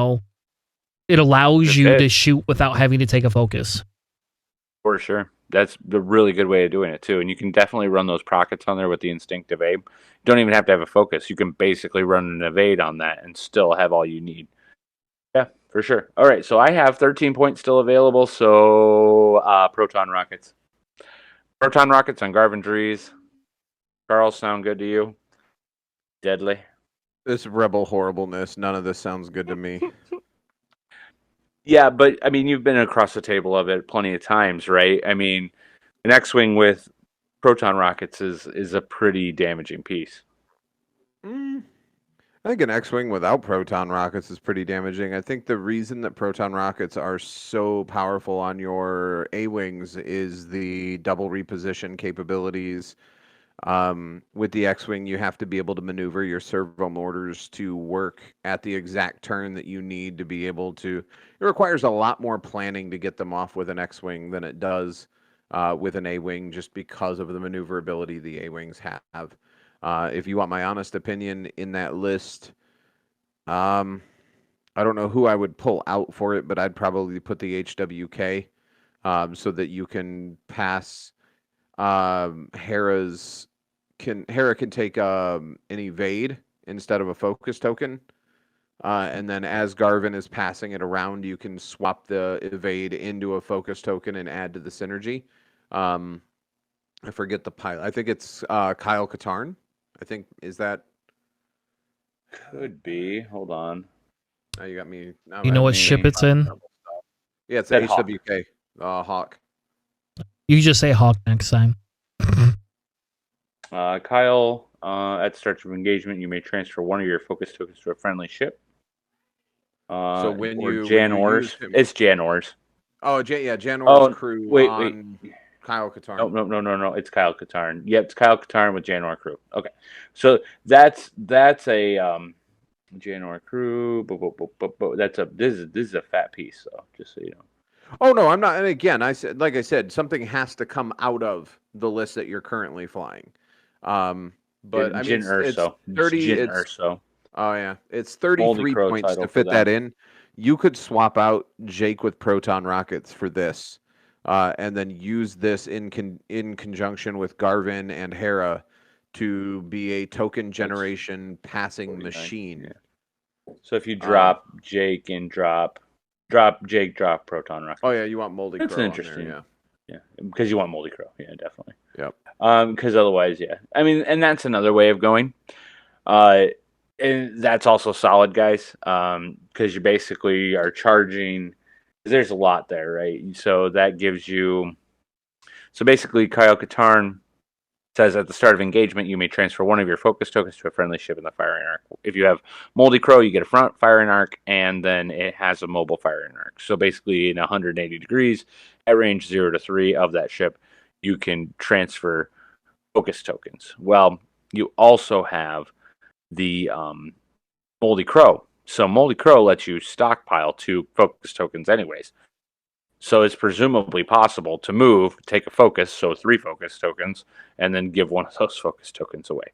allows you to shoot without having to take a focus. For sure. That's the really good way of doing it, too. And you can definitely run those prockets on there with the instinctive aim. You don't even have to have a focus. You can basically run an evade on that and still have all you need. Yeah, for sure. All right, so I have 13 points still available, so proton rockets. Proton rockets on Garvin trees. Carl, sound good to you? Deadly. This rebel horribleness, none of this sounds good to me. Yeah, but I mean, you've been across the table of it plenty of times, right? I mean, an X-wing with proton rockets is a pretty damaging piece. I think an X-wing without proton rockets is pretty damaging. I think the reason that proton rockets are so powerful on your A-wings is the double reposition capabilities. With the X-wing, you have to be able to maneuver your servo motors to work at the exact turn that you need to be able to. It requires a lot more planning to get them off with an X-wing than it does with an A-wing, just because of the maneuverability the A-wings have. If you want my honest opinion in that list, I don't know who I would pull out for it, but I'd probably put the HWK so that you can pass Hera's. Hera can take an evade instead of a focus token, and then as Garvin is passing it around, you can swap the evade into a focus token and add to the synergy. I forget the pilot. I think it's Kyle Katarn. I think is that could be. Hold on. Now you got me. You know what ship it's in? Yeah, it's That the HWK Hawk. You just say Hawk next time. Kyle, at the start of engagement, you may transfer one of your focus tokens to a friendly ship. So when you Jan Orr's, it's Jan Orr's. Oh, Jan Orr's crew wait. Kyle Katarn. No. It's Kyle Katarn. Yep, it's Kyle Katarn with Jan Orr crew. Okay, so that's a Jan Orr crew. This is a fat piece, though. Just so you know. Oh no, I'm not. And again, I said, something has to come out of the list that you're currently flying. But I mean, it's 30. Urso. Oh yeah, it's 33 points to fit that in. You could swap out Jake with proton rockets for this, and then use this in conjunction with Garvin and Hera to be a token generation passing machine. Yeah. So if you drop Jake and drop Jake, drop proton rockets. Oh yeah, you want Moldy Crow. That's interesting. On there, yeah, because you want Moldy Crow. Yeah, definitely. Yep. Because otherwise, yeah. I mean, and that's another way of going. And that's also solid, guys. Because you basically are charging. There's a lot there, right? So that gives you. So basically, Kyle Katarn says at the start of engagement, you may transfer one of your focus tokens to a friendly ship in the firing arc. If you have Moldy Crow, you get a front firing arc, and then it has a mobile firing arc. So basically, in 180 degrees, at range 0 to 3 of that ship, you can transfer focus tokens. Well, you also have the Moldy Crow. So Moldy Crow lets you stockpile 2 focus tokens anyways. So it's presumably possible to move, take a focus, so 3 focus tokens, and then give one of those focus tokens away.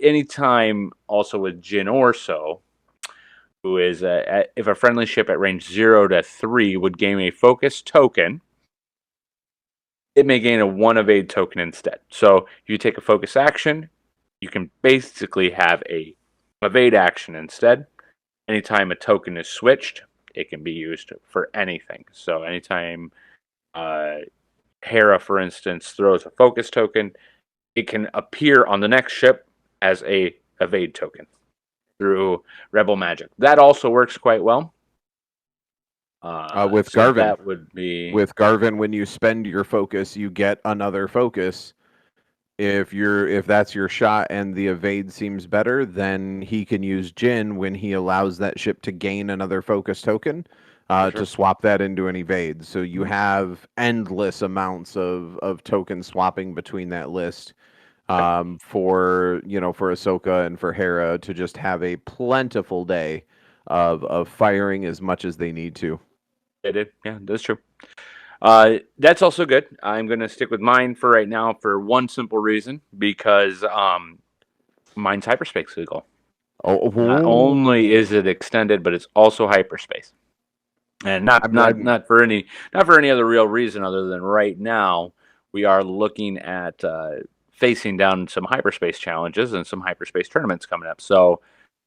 Anytime also with Jin Orso, who is, if a friendly ship at range 0 to 3 would gain a focus token, it may gain a 1 evade token instead. So if you take a focus action, you can basically have a evade action instead. Anytime a token is switched, it can be used for anything. So anytime Hera, for instance, throws a focus token, it can appear on the next ship as a evade token through Rebel Magic. That also works quite well. With Garvin, that would be with Garvin. When you spend your focus, you get another focus. If that's your shot and the evade seems better, then he can use Jin when he allows that ship to gain another focus token to swap that into an evade. So you have endless amounts of token swapping between that list for Ahsoka and for Hera to just have a plentiful day of firing as much as they need to. They did. Yeah, that's true. That's also good. I'm going to stick with mine for right now for one simple reason, because mine's hyperspace legal. Not only is it extended, but it's also hyperspace. And not for any other real reason other than right now we are looking at facing down some hyperspace challenges and some hyperspace tournaments coming up. So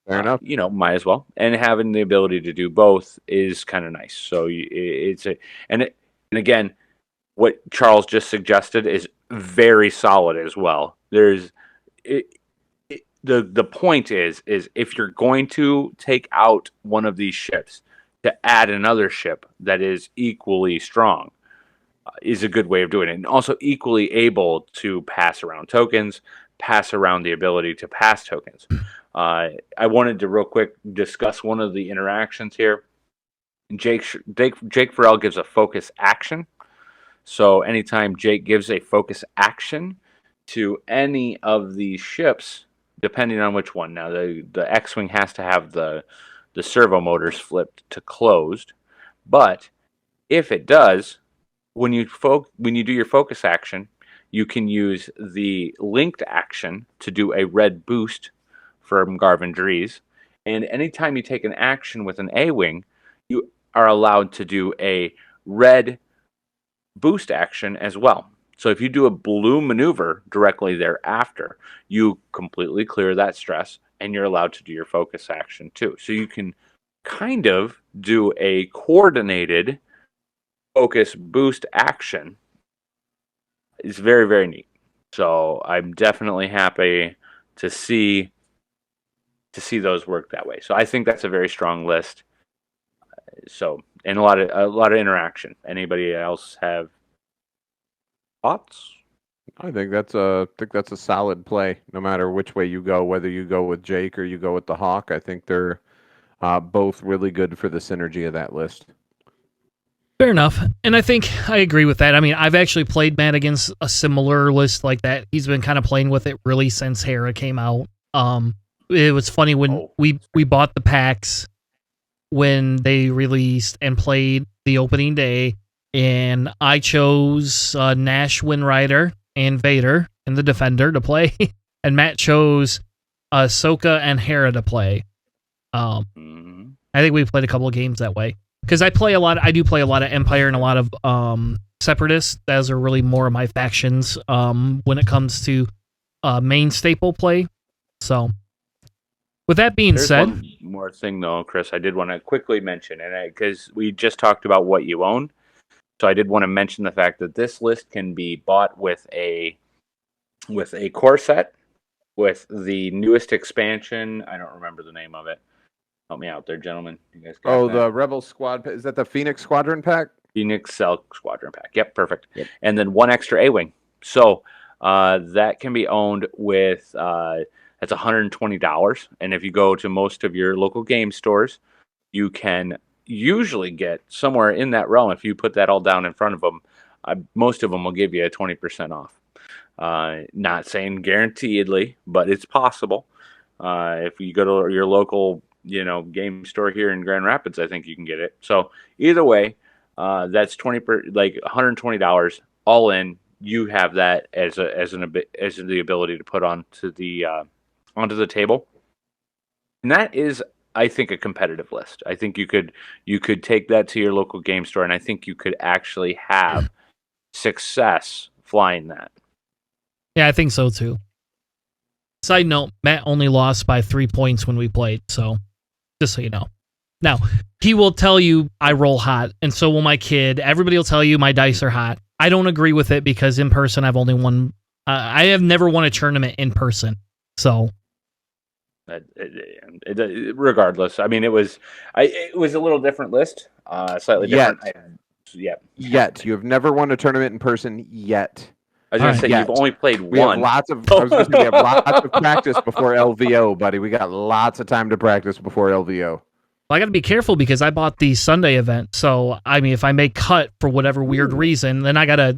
Fair enough. Might as well. And having the ability to do both is kind of nice. So and again, what Charles just suggested is very solid as well. The point is if you're going to take out one of these ships to add another ship that is equally strong is a good way of doing it, and also equally able to pass around tokens, pass around the ability to pass tokens. I wanted to real quick discuss one of the interactions here. Jake Farrell gives a focus action. So anytime Jake gives a focus action to any of these ships, depending on which one. Now the X-Wing has to have the servo motors flipped to closed, but if it does, when you do your focus action, you can use the linked action to do a red boost from Garvin Dries, and anytime you take an action with an A-Wing, you are allowed to do a red boost action as well. So if you do a blue maneuver directly thereafter, you completely clear that stress, and you're allowed to do your focus action too. So you can kind of do a coordinated focus boost action. It's very, very neat. So I'm definitely happy to see those work that way. So I think that's a very strong list. So, and a lot of interaction. Anybody else have thoughts? I think that's a solid play. No matter which way you go, whether you go with Jake or you go with the Hawk, I think they're both really good for the synergy of that list. Fair enough. And I think I agree with that. I mean, I've actually played Matt against a similar list like that. He's been kind of playing with it really since Hera came out. It was funny when we bought the packs when they released and played the opening day, and I chose Nash, Windrider, and Vader and the Defender to play, and Matt chose Ahsoka and Hera to play. I think we played a couple of games that way. Because I do play a lot of Empire and a lot of Separatists. Those are really more of my factions when it comes to main staple play. So, with that being said, one more thing though, Chris, I did want to quickly mention, and because we just talked about what you own, so I did want to mention the fact that this list can be bought with a core set, with the newest expansion. I don't remember the name of it. Help me out there, gentlemen. You guys got that? The Rebel Squad. Is that the Phoenix Squadron pack? Phoenix Cell Squadron pack. Yep, perfect. Yep. And then one extra A-Wing. So that can be owned with, that's $120. And if you go to most of your local game stores, you can usually get somewhere in that realm. If you put that all down in front of them, most of them will give you a 20% off. Not saying guaranteedly, but it's possible. If you go to your local game store here in Grand Rapids, I think you can get it. So either way, that's $120 all in. You have that as the ability to put onto the table, and that is, I think, a competitive list. I think you could take that to your local game store, and I think you could actually have success flying that. Yeah, I think so too. Side note: Matt only lost by 3 points when we played, so just so you know. Now, he will tell you I roll hot, and so will my kid. Everybody will tell you my dice are hot. I don't agree with it because in person I've only won. I have never won a tournament in person. So, regardless, I mean, it was a little different list, slightly different. Yet you have never won a tournament in person yet. I was going to say, you've only played one. We have lots of practice before LVO, buddy. We got lots of time to practice before LVO. Well, I got to be careful because I bought the Sunday event. So, I mean, if I make cut for whatever weird reason, then I gotta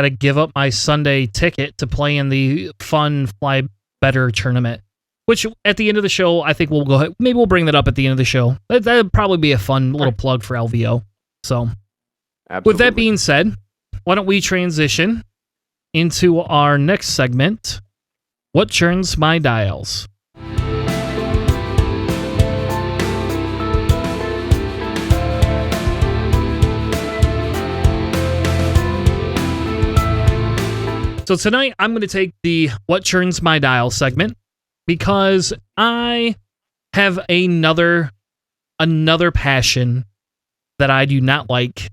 give up my Sunday ticket to play in the fun Fly Better tournament. Which, at the end of the show, I think we'll go ahead. Maybe we'll bring that up at the end of the show. That'd probably be a fun little plug for LVO. So, absolutely. With that being said, why don't we transition into our next segment, What Churns My Dials? So tonight I'm going to take the What Churns My Dial segment because I have another passion that I do not like.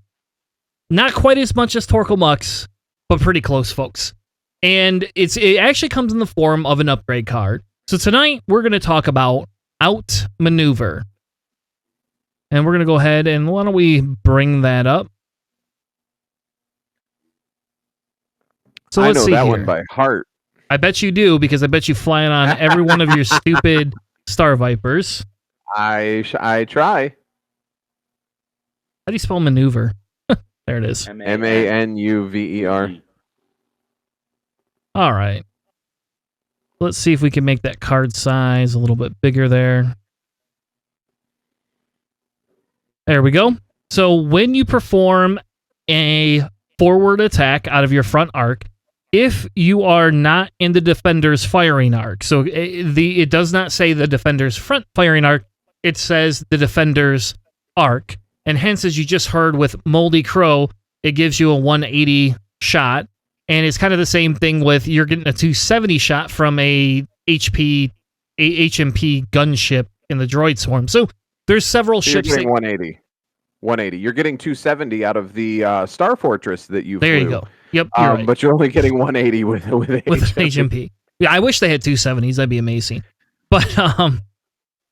Not quite as much as Torkel Mux, but pretty close, folks. And it actually comes in the form of an upgrade card. So tonight we're going to talk about Outmaneuver. And we're going to go ahead and why don't we bring that up? So I let's know see that here. one by heart. I bet you do, because I bet you fly on every one of your stupid Star Vipers. I try. How do you spell maneuver? There it is. Maneuver. All right. Let's see if we can make that card size a little bit bigger there. There we go. So when you perform a forward attack out of your front arc, if you are not in the defender's firing arc, so it does not say the defender's front firing arc, it says the defender's arc. And hence, as you just heard with Moldy Crow, it gives you a 180 shot. And it's kind of the same thing with you're getting a 270 shot from a HMP gunship in the droid swarm. So there's several ships. You're getting 180. 180. You're getting 270 out of the Star Fortress that you flew. There you go. Yep, you're right. But you're only getting 180 with HMP. Yeah, I wish they had 270s. That'd be amazing. But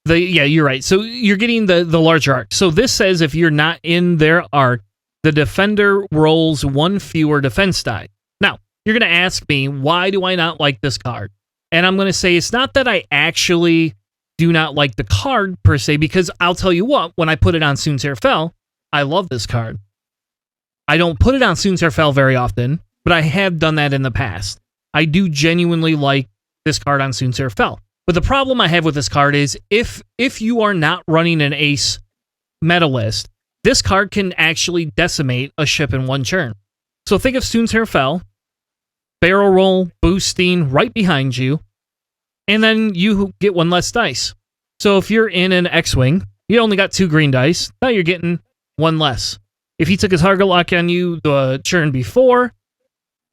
you're right. So you're getting the larger arc. So this says if you're not in their arc, the defender rolls one fewer defense die. Now, you're going to ask me, why do I not like this card? And I'm going to say it's not that I actually do not like the card per se, because I'll tell you what, when I put it on Soontir Fel, I love this card. I don't put it on Soontir Fel very often, but I have done that in the past. I do genuinely like this card on Soontir Fel. But the problem I have with this card is if you are not running an ace meta list, this card can actually decimate a ship in one turn. So think of Soontir Fel, barrel roll, boosting right behind you, and then you get one less dice. So if you're in an X-Wing, you only got 2 green dice, now you're getting one less. If he took his target lock on you the turn before,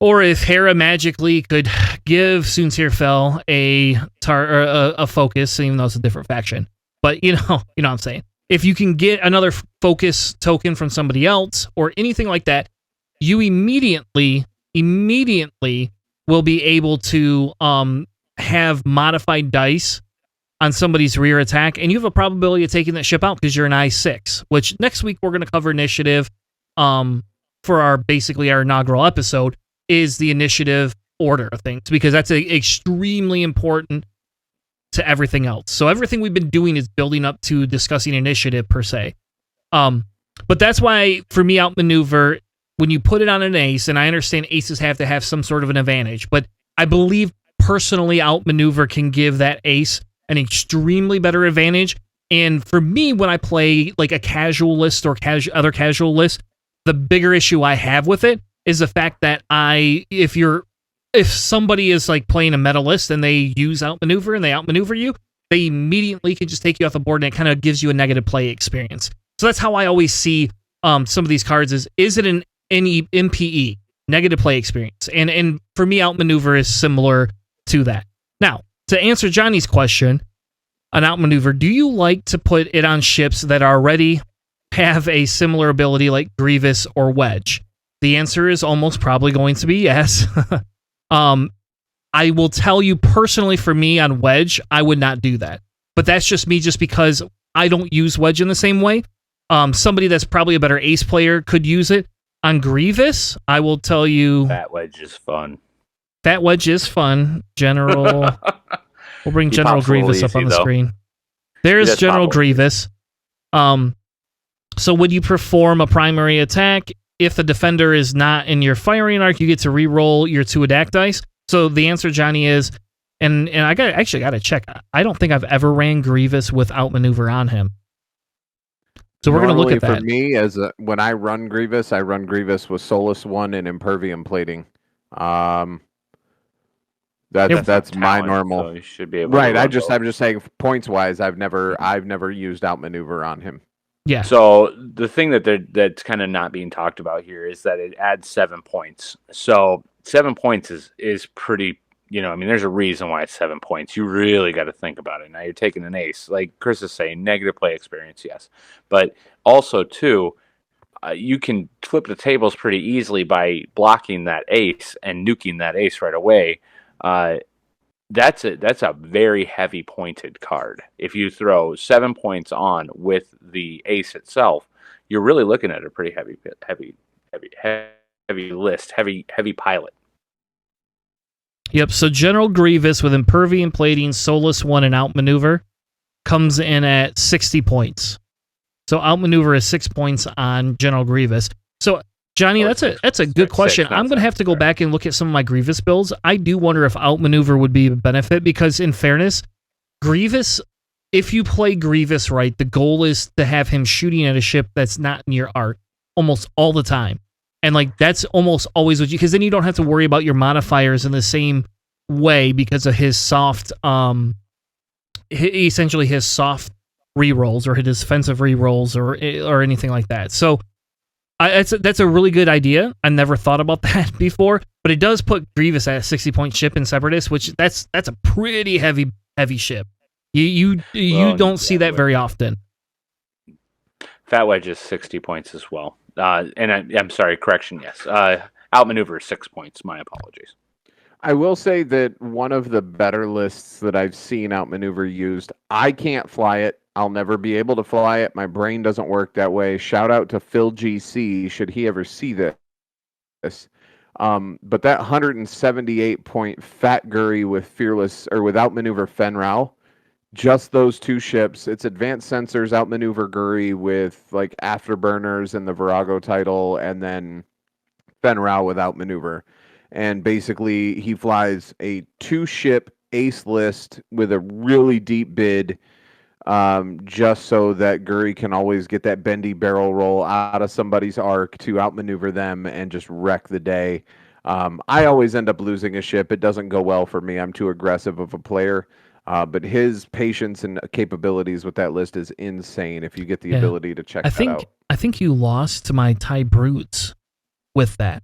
or if Hera magically could give Soontir Fel a focus, even though it's a different faction. But you know what I'm saying. If you can get another focus token from somebody else or anything like that, you immediately will be able to have modified dice on somebody's rear attack, and you have a probability of taking that ship out because you're an I-6, which next week we're going to cover initiative for our inaugural episode, is the initiative order of things, because that's extremely important to everything else. So everything we've been doing is building up to discussing initiative per se. But that's why, for me, Outmaneuver, when you put it on an ace, and I understand aces have to have some sort of an advantage, but I believe personally Outmaneuver can give that ace an extremely better advantage. And for me, when I play like a casual list or other casual list, the bigger issue I have with it is the fact that if somebody is like playing a meta list and they use Outmaneuver and they outmaneuver you, they immediately can just take you off the board, and it kind of gives you a negative play experience. So that's how I always see some of these cards is it an MPE, negative play experience? And for me, Outmaneuver is similar to that. Now, to answer Johnny's question on Outmaneuver, do you like to put it on ships that already have a similar ability like Grievous or Wedge? The answer is almost probably going to be yes. I will tell you personally, for me on Wedge, I would not do that. But that's just me, just because I don't use Wedge in the same way. Somebody that's probably a better ace player could use it. On Grievous, I will tell you... Fat Wedge is fun. Fat Wedge is fun. General... We'll bring General Grievous up on the screen. There's General Grievous. So when you perform a primary attack, if the defender is not in your firing arc, you get to re-roll your 2 attack dice. So the answer, Johnny, is... And I got to check. I don't think I've ever ran Grievous with Outmaneuver on him. So we're going to look at that. For me, when I run Grievous with Solus 1 and Impervium plating. That's my normal. So you should be able right. To I'm just saying points wise. I've never used Outmaneuver on him. Yeah. So the thing that's kind of not being talked about here is that it adds 7 points. So 7 points is pretty. I mean, there's a reason why it's 7 points. You really got to think about it. Now you're taking an ace, like Chris is saying, negative play experience, yes, but also too, you can flip the tables pretty easily by blocking that ace and nuking that ace right away. That's a very heavy pointed card. If you throw 7 points on with the ace itself, you're really looking at a pretty heavy list, heavy pilot. Yep, so General Grievous with Impervium Plating, Soulless 1, and Outmaneuver comes in at 60 points. So Outmaneuver is 6 points on General Grievous. So, Johnny, that's a good question. I'm going to have to go back and look at some of my Grievous builds. I do wonder if Outmaneuver would be a benefit, because in fairness, Grievous, if you play Grievous right, the goal is to have him shooting at a ship that's not in your arc almost all the time. And like that's almost always what you, because then you don't have to worry about your modifiers in the same way because of his soft, essentially his soft rerolls or his defensive rerolls or anything like that. So that's a really good idea. I never thought about that before, but it does put Grievous at a 60-point ship in Separatist, which that's a pretty heavy ship. You don't see that very often. Fat Wedge is 60 points as well. And I'm sorry, correction, yes. Outmaneuver is 6 points. My apologies. I will say that one of the better lists that I've seen Outmaneuver used, I can't fly it. I'll never be able to fly it. My brain doesn't work that way. Shout out to Phil GC, should he ever see this. But that 178-point Fat Gurry with Fearless or with Outmaneuver Fenral, just those two ships. It's advanced sensors, Outmaneuver Gurry with like Afterburners and the Virago title, and then Fenral with Outmaneuver. And basically, he flies a 2-ship ace list with a really deep bid, just so that Gurry can always get that bendy barrel roll out of somebody's arc to outmaneuver them and just wreck the day. I always end up losing a ship. It doesn't go well for me. I'm too aggressive of a player. But his patience and capabilities with that list is insane if you get the ability to check that out. I think you lost to my TIE Brutes with that,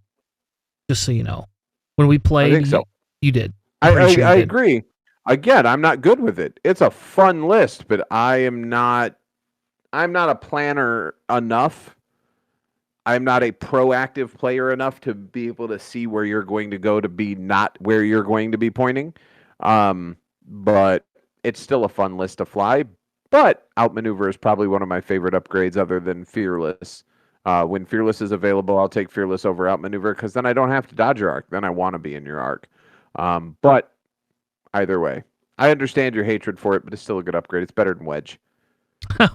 just so you know. When we played, I think so. You did. I agree. Again, I'm not good with it. It's a fun list, but I'm not a planner enough. I'm not a proactive player enough to be able to see where you're going to go to be not where you're going to be pointing. But it's still a fun list to fly. But Outmaneuver is probably one of my favorite upgrades other than Fearless. When Fearless is available, I'll take Fearless over Outmaneuver because then I don't have to dodge your arc. Then I want to be in your arc. But either way, I understand your hatred for it, but it's still a good upgrade. It's better than Wedge.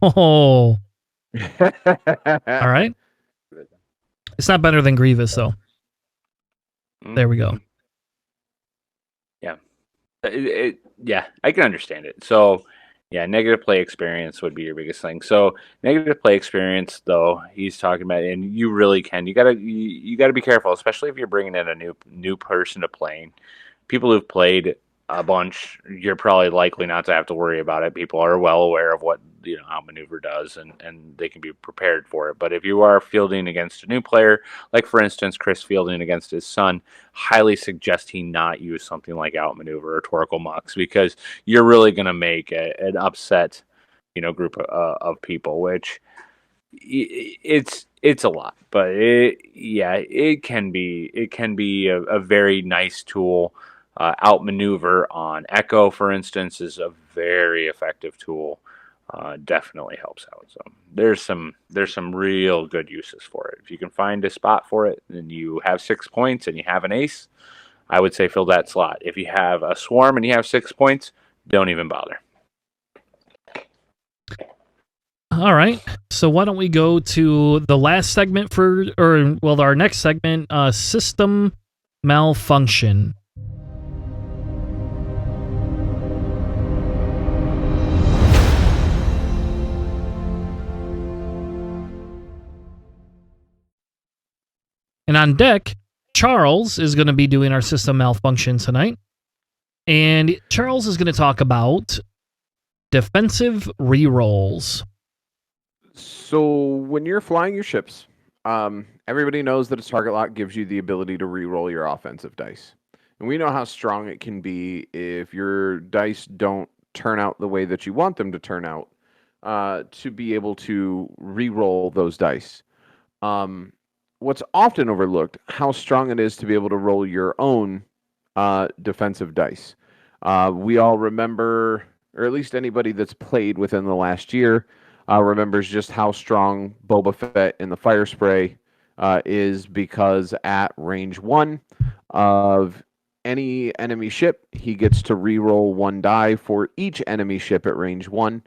Oh. All right. It's not better than Grievous, though. There we go. Yeah. Yeah, I can understand it. So, yeah, negative play experience would be your biggest thing. So, negative play experience, though, he's talking about, and you really can. You gotta be careful, especially if you're bringing in a new person to playing. People who've played a bunch, you're probably likely not to have to worry about it. People are well aware of what Outmaneuver does, and they can be prepared for it. But if you are fielding against a new player, like for instance Chris fielding against his son, highly suggest he not use something like Outmaneuver or Torkoal Mux, because you're really going to make an upset group of people, which it's a lot. But it can be a very nice tool. Outmaneuver on Echo, for instance, is a very effective tool. Definitely helps out. So there's some real good uses for it. If you can find a spot for it and you have 6 points and you have an ace, I would say fill that slot. If you have a swarm and you have 6 points, don't even bother. All right. So why don't we go to the last segment our next segment, System Malfunction. And on deck, Charles is going to be doing our System Malfunction tonight. And Charles is going to talk about defensive rerolls. So when you're flying your ships, Everybody knows that a target lock gives you the ability to re-roll your offensive dice. And we know how strong it can be if your dice don't turn out the way that you want them to turn out, to be able to re-roll those dice. What's often overlooked, how strong it is to be able to roll your own defensive dice. We all remember, or at least anybody that's played within the last year, remembers just how strong Boba Fett in the fire spray is, because at range 1 of any enemy ship, he gets to re-roll 1 die for each enemy ship at range 1.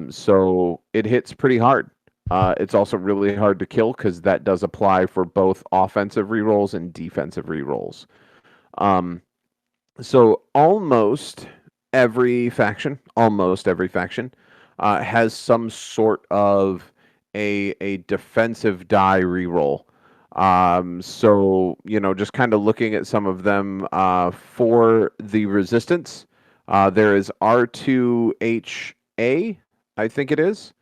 So it hits pretty hard. It's also really hard to kill because that does apply for both offensive rerolls and defensive rerolls. So almost every faction has some sort of a defensive die reroll. So, just kind of looking at some of them for the resistance, there is R2HA, I think it is.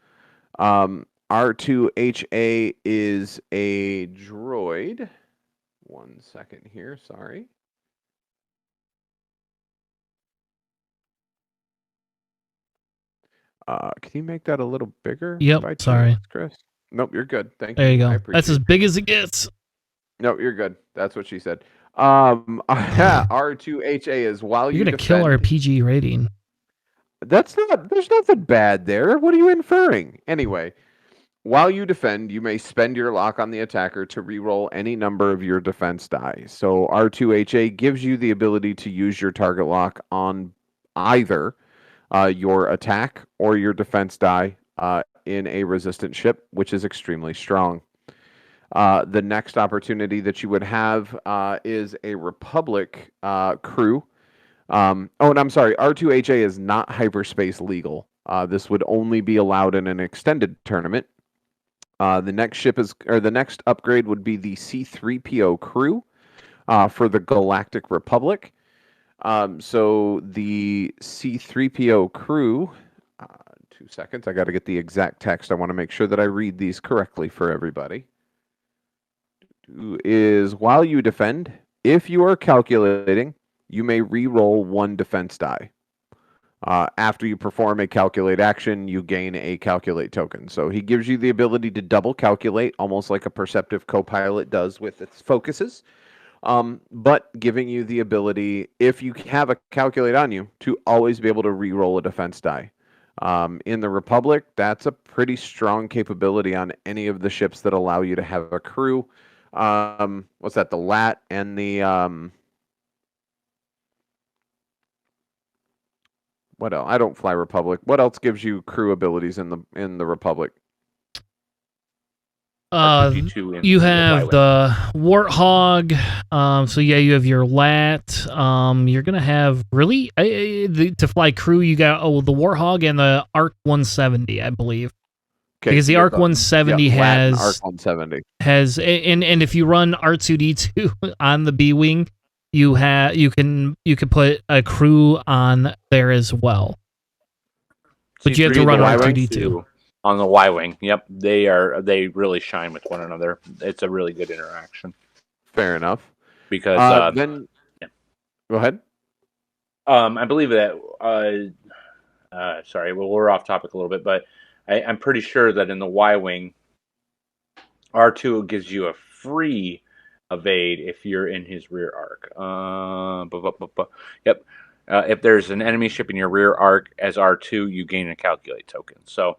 R2HA is a droid. 1 second here, sorry. Can you make that a little bigger? Yep, sorry. Chris. Nope, you're good. Thank There you I go. appreciate That's as big as it gets. Nope, you're good. That's what she said. R2HA is while You're you gonna kill our PG rating. There's nothing bad there. What are you inferring? Anyway, while you defend, you may spend your lock on the attacker to reroll any number of your defense die. So R2HA gives you the ability to use your target lock on either your attack or your defense die in a resistant ship, which is extremely strong. The next opportunity that you would have is a Republic crew. And I'm sorry, R2HA is not hyperspace legal. This would only be allowed in an extended tournament. The next upgrade would be the C3PO crew for the Galactic Republic. So the C3PO crew, 2 seconds, I got to get the exact text. I want to make sure that I read these correctly for everybody. Is while you defend, if you are calculating, you may re-roll 1 defense die. After you perform a calculate action, you gain a calculate token. So he gives you the ability to double calculate, almost like a perceptive co-pilot does with its focuses. But giving you the ability, if you have a calculate on you, to always be able to re-roll a defense die. In the Republic, that's a pretty strong capability on any of the ships that allow you to have a crew. What's that? The LAT and the what else? I don't fly Republic. What else gives you crew abilities in the Republic? You have the Warthog. So yeah, you have your LAT. You're gonna have to fly crew. You got the Warthog and the ARC 170, I believe. Okay, because the ARC 170 has ARC 170 and if you run R2D2 on the B wing, you can put a crew on there as well. But you have to run R2D2 on the Y-wing. Yep, they really shine with one another. It's a really good interaction. Fair enough. Because then, yeah. Go ahead. I believe that. Sorry, well, we're off topic a little bit, but I'm pretty sure that in the Y-wing, R2 gives you a free evade if you're in his rear arc. Yep. If there's an enemy ship in your rear arc as R2, you gain a calculate token. So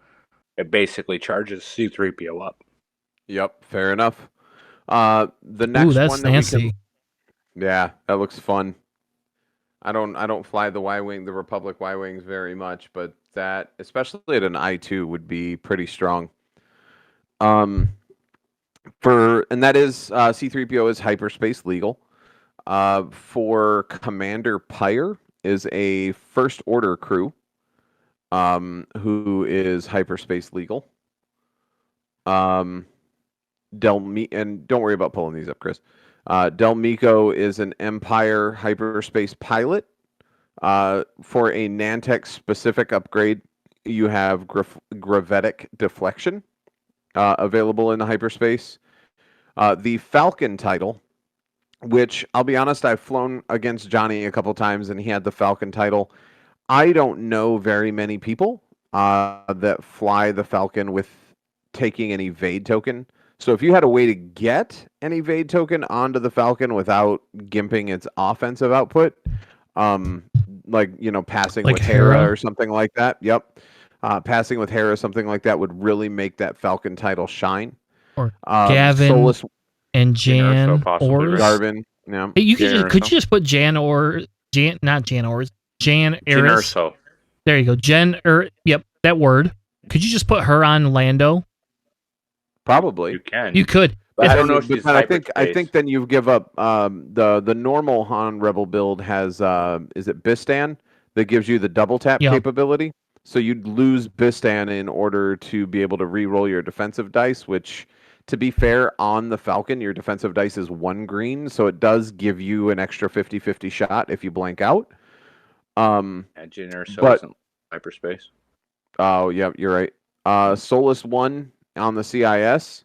it basically charges C3PO up. Yep, fair enough. The next that's one that fancy. Yeah, that looks fun. I don't fly the Y-wing, the Republic Y-wings very much, but that, especially at an I2, would be pretty strong. And that is C3PO is hyperspace legal. For Commander Pyre is a first order crew, who is hyperspace legal. And don't worry about pulling these up, Chris. Del Mico is an Empire hyperspace pilot. For a Nantex specific upgrade, you have gravitic deflection available in the hyperspace. The Falcon title, which I'll be honest, I've flown against Johnny a couple times and he had the Falcon title. I don't know very many people that fly the Falcon with taking an evade token. So if you had a way to get an evade token onto the Falcon without gimping its offensive output, um, like, passing Like with Hera Hera? or something like that. Yep. Passing with Hera, something like that would really make that Falcon title shine. Or Gavin Solus and Jyn Erso, Jan possibly, right? Ors? Garvin. Yeah. Hey, Jyn could you Erso. just put not Jan Ors, Jan Jyn Eris? Erso. There you go. Yep, that word. Could you just put her on Lando? Probably. You can. You could. But I don't know if she's I think hyperspace. then you give up the normal Han Rebel build has is it Bistan that gives you the double tap Yeah. capability. So you'd lose Bistan in order to be able to re-roll your defensive dice, which, to be fair, on the Falcon, your defensive dice is 1 green, so it does give you an extra 50-50 shot if you blank out. And Jyn Erso but- isn't hyperspace. Oh, yeah, you're right. Solus 1 on the CIS,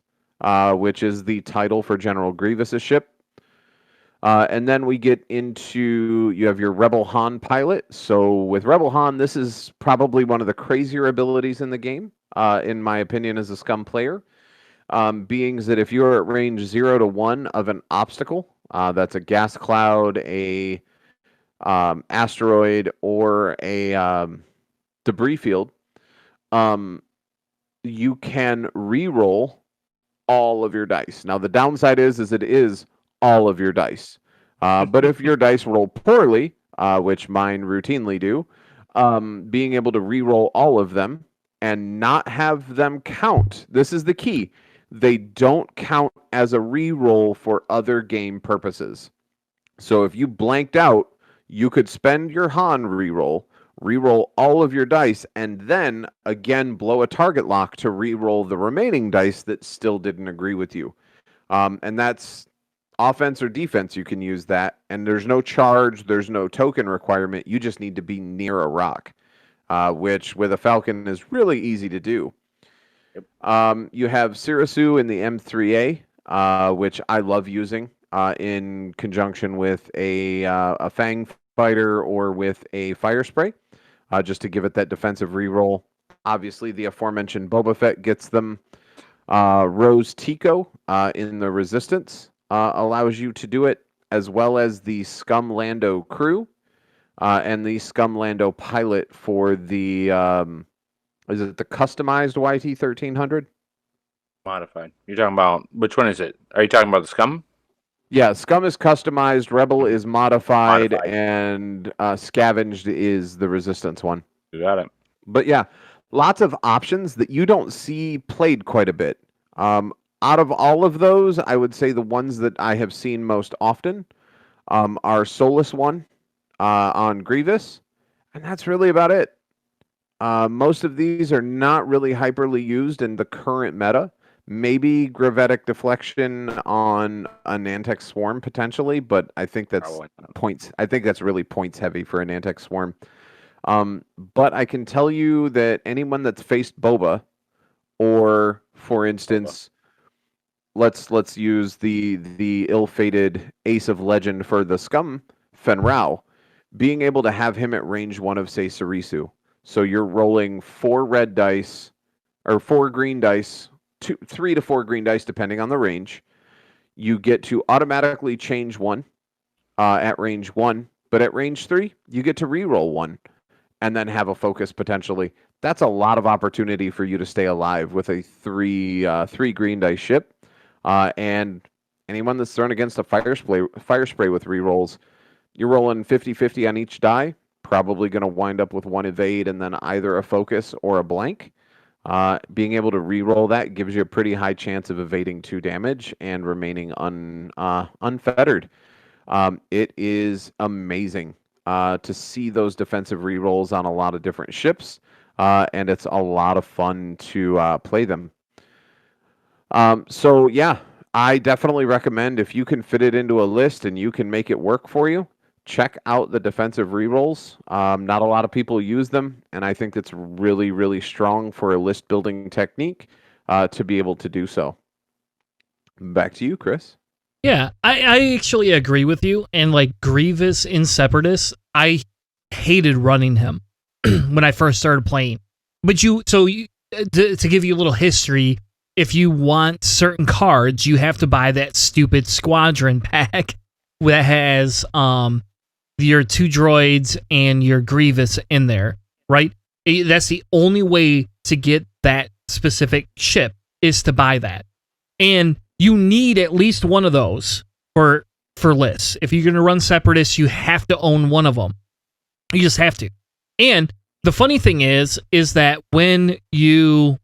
which is the title for General Grievous's ship. And then we get into, you have your Rebel Han pilot. So with Rebel Han, this is probably one of the crazier abilities in the game, in my opinion, as a Scum player. Being that if you're at range 0 to 1 of an obstacle, that's a gas cloud, a asteroid, or a debris field, you can re-roll all of your dice. Now, the downside is it is all of your dice. But if your dice roll poorly, which mine routinely do, being able to re-roll all of them and not have them count. This is the key. They don't count as a re-roll for other game purposes. So if you blanked out, you could spend your Han re-roll all of your dice, and then again blow a target lock to re-roll the remaining dice that still didn't agree with you. And that's offense or defense. You can use that, and there's no charge, there's no token requirement. You just need to be near a rock, which with a Falcon is really easy to do. Yep. You have Sirisu in the M3A, which I love using in conjunction with a Fang fighter or with a fire spray, just to give it that defensive reroll. Obviously, the aforementioned Boba Fett gets them. Rose Tico in the Resistance allows you to do it, as well as the Scum Lando crew and the Scum Lando pilot for the is it the customized YT-1300? Modified. You're talking about, which one is it? Are you talking about the Scum? Yeah, Scum is customized, Rebel is modified. Modified. And Scavenged is the Resistance one. You got it. But yeah, lots of options that you don't see played quite a bit. Out of all of those, I would say the ones that I have seen most often are Solus 1 on Grievous, and that's really about it. Most of these are not really hyperly used in the current meta. Maybe Gravetic Deflection on a Nantex Swarm potentially, but I think that's Probably not. points. I think that's really points heavy for a Nantex Swarm. But I can tell you that anyone that's faced Boba, or for instance, let's use the ill-fated Ace of Legend for the Scum, Fenrau, being able to have him at range 1 of, say, Sarisu. So you're rolling 4 red dice, or 4 green dice, 3 to 4 green dice, depending on the range. You get to automatically change 1 at range 1, but at range 3, you get to re-roll 1 and then have a focus potentially. That's a lot of opportunity for you to stay alive with a 3 green dice ship. And anyone that's thrown against a fire spray with re-rolls, you're rolling 50-50 on each die, probably going to wind up with 1 evade and then either a focus or a blank. Being able to re-roll that gives you a pretty high chance of evading 2 damage and remaining unfettered. It is amazing to see those defensive re-rolls on a lot of different ships, and it's a lot of fun to play them. So yeah, I definitely recommend, if you can fit it into a list and you can make it work for you, check out the defensive rerolls. Not a lot of people use them, and I think it's really, really strong for a list building technique to be able to do so. Back to you, Chris. Yeah, I actually agree with you. And like Grievous in Separatists, I hated running him when I first started playing. But to give you a little history, if you want certain cards, you have to buy that stupid squadron pack that has your 2 droids and your Grievous in there, right? That's the only way to get that specific ship is to buy that. And you need at least one of those for lists. If you're going to run Separatists, you have to own one of them. You just have to. And the funny thing is that when you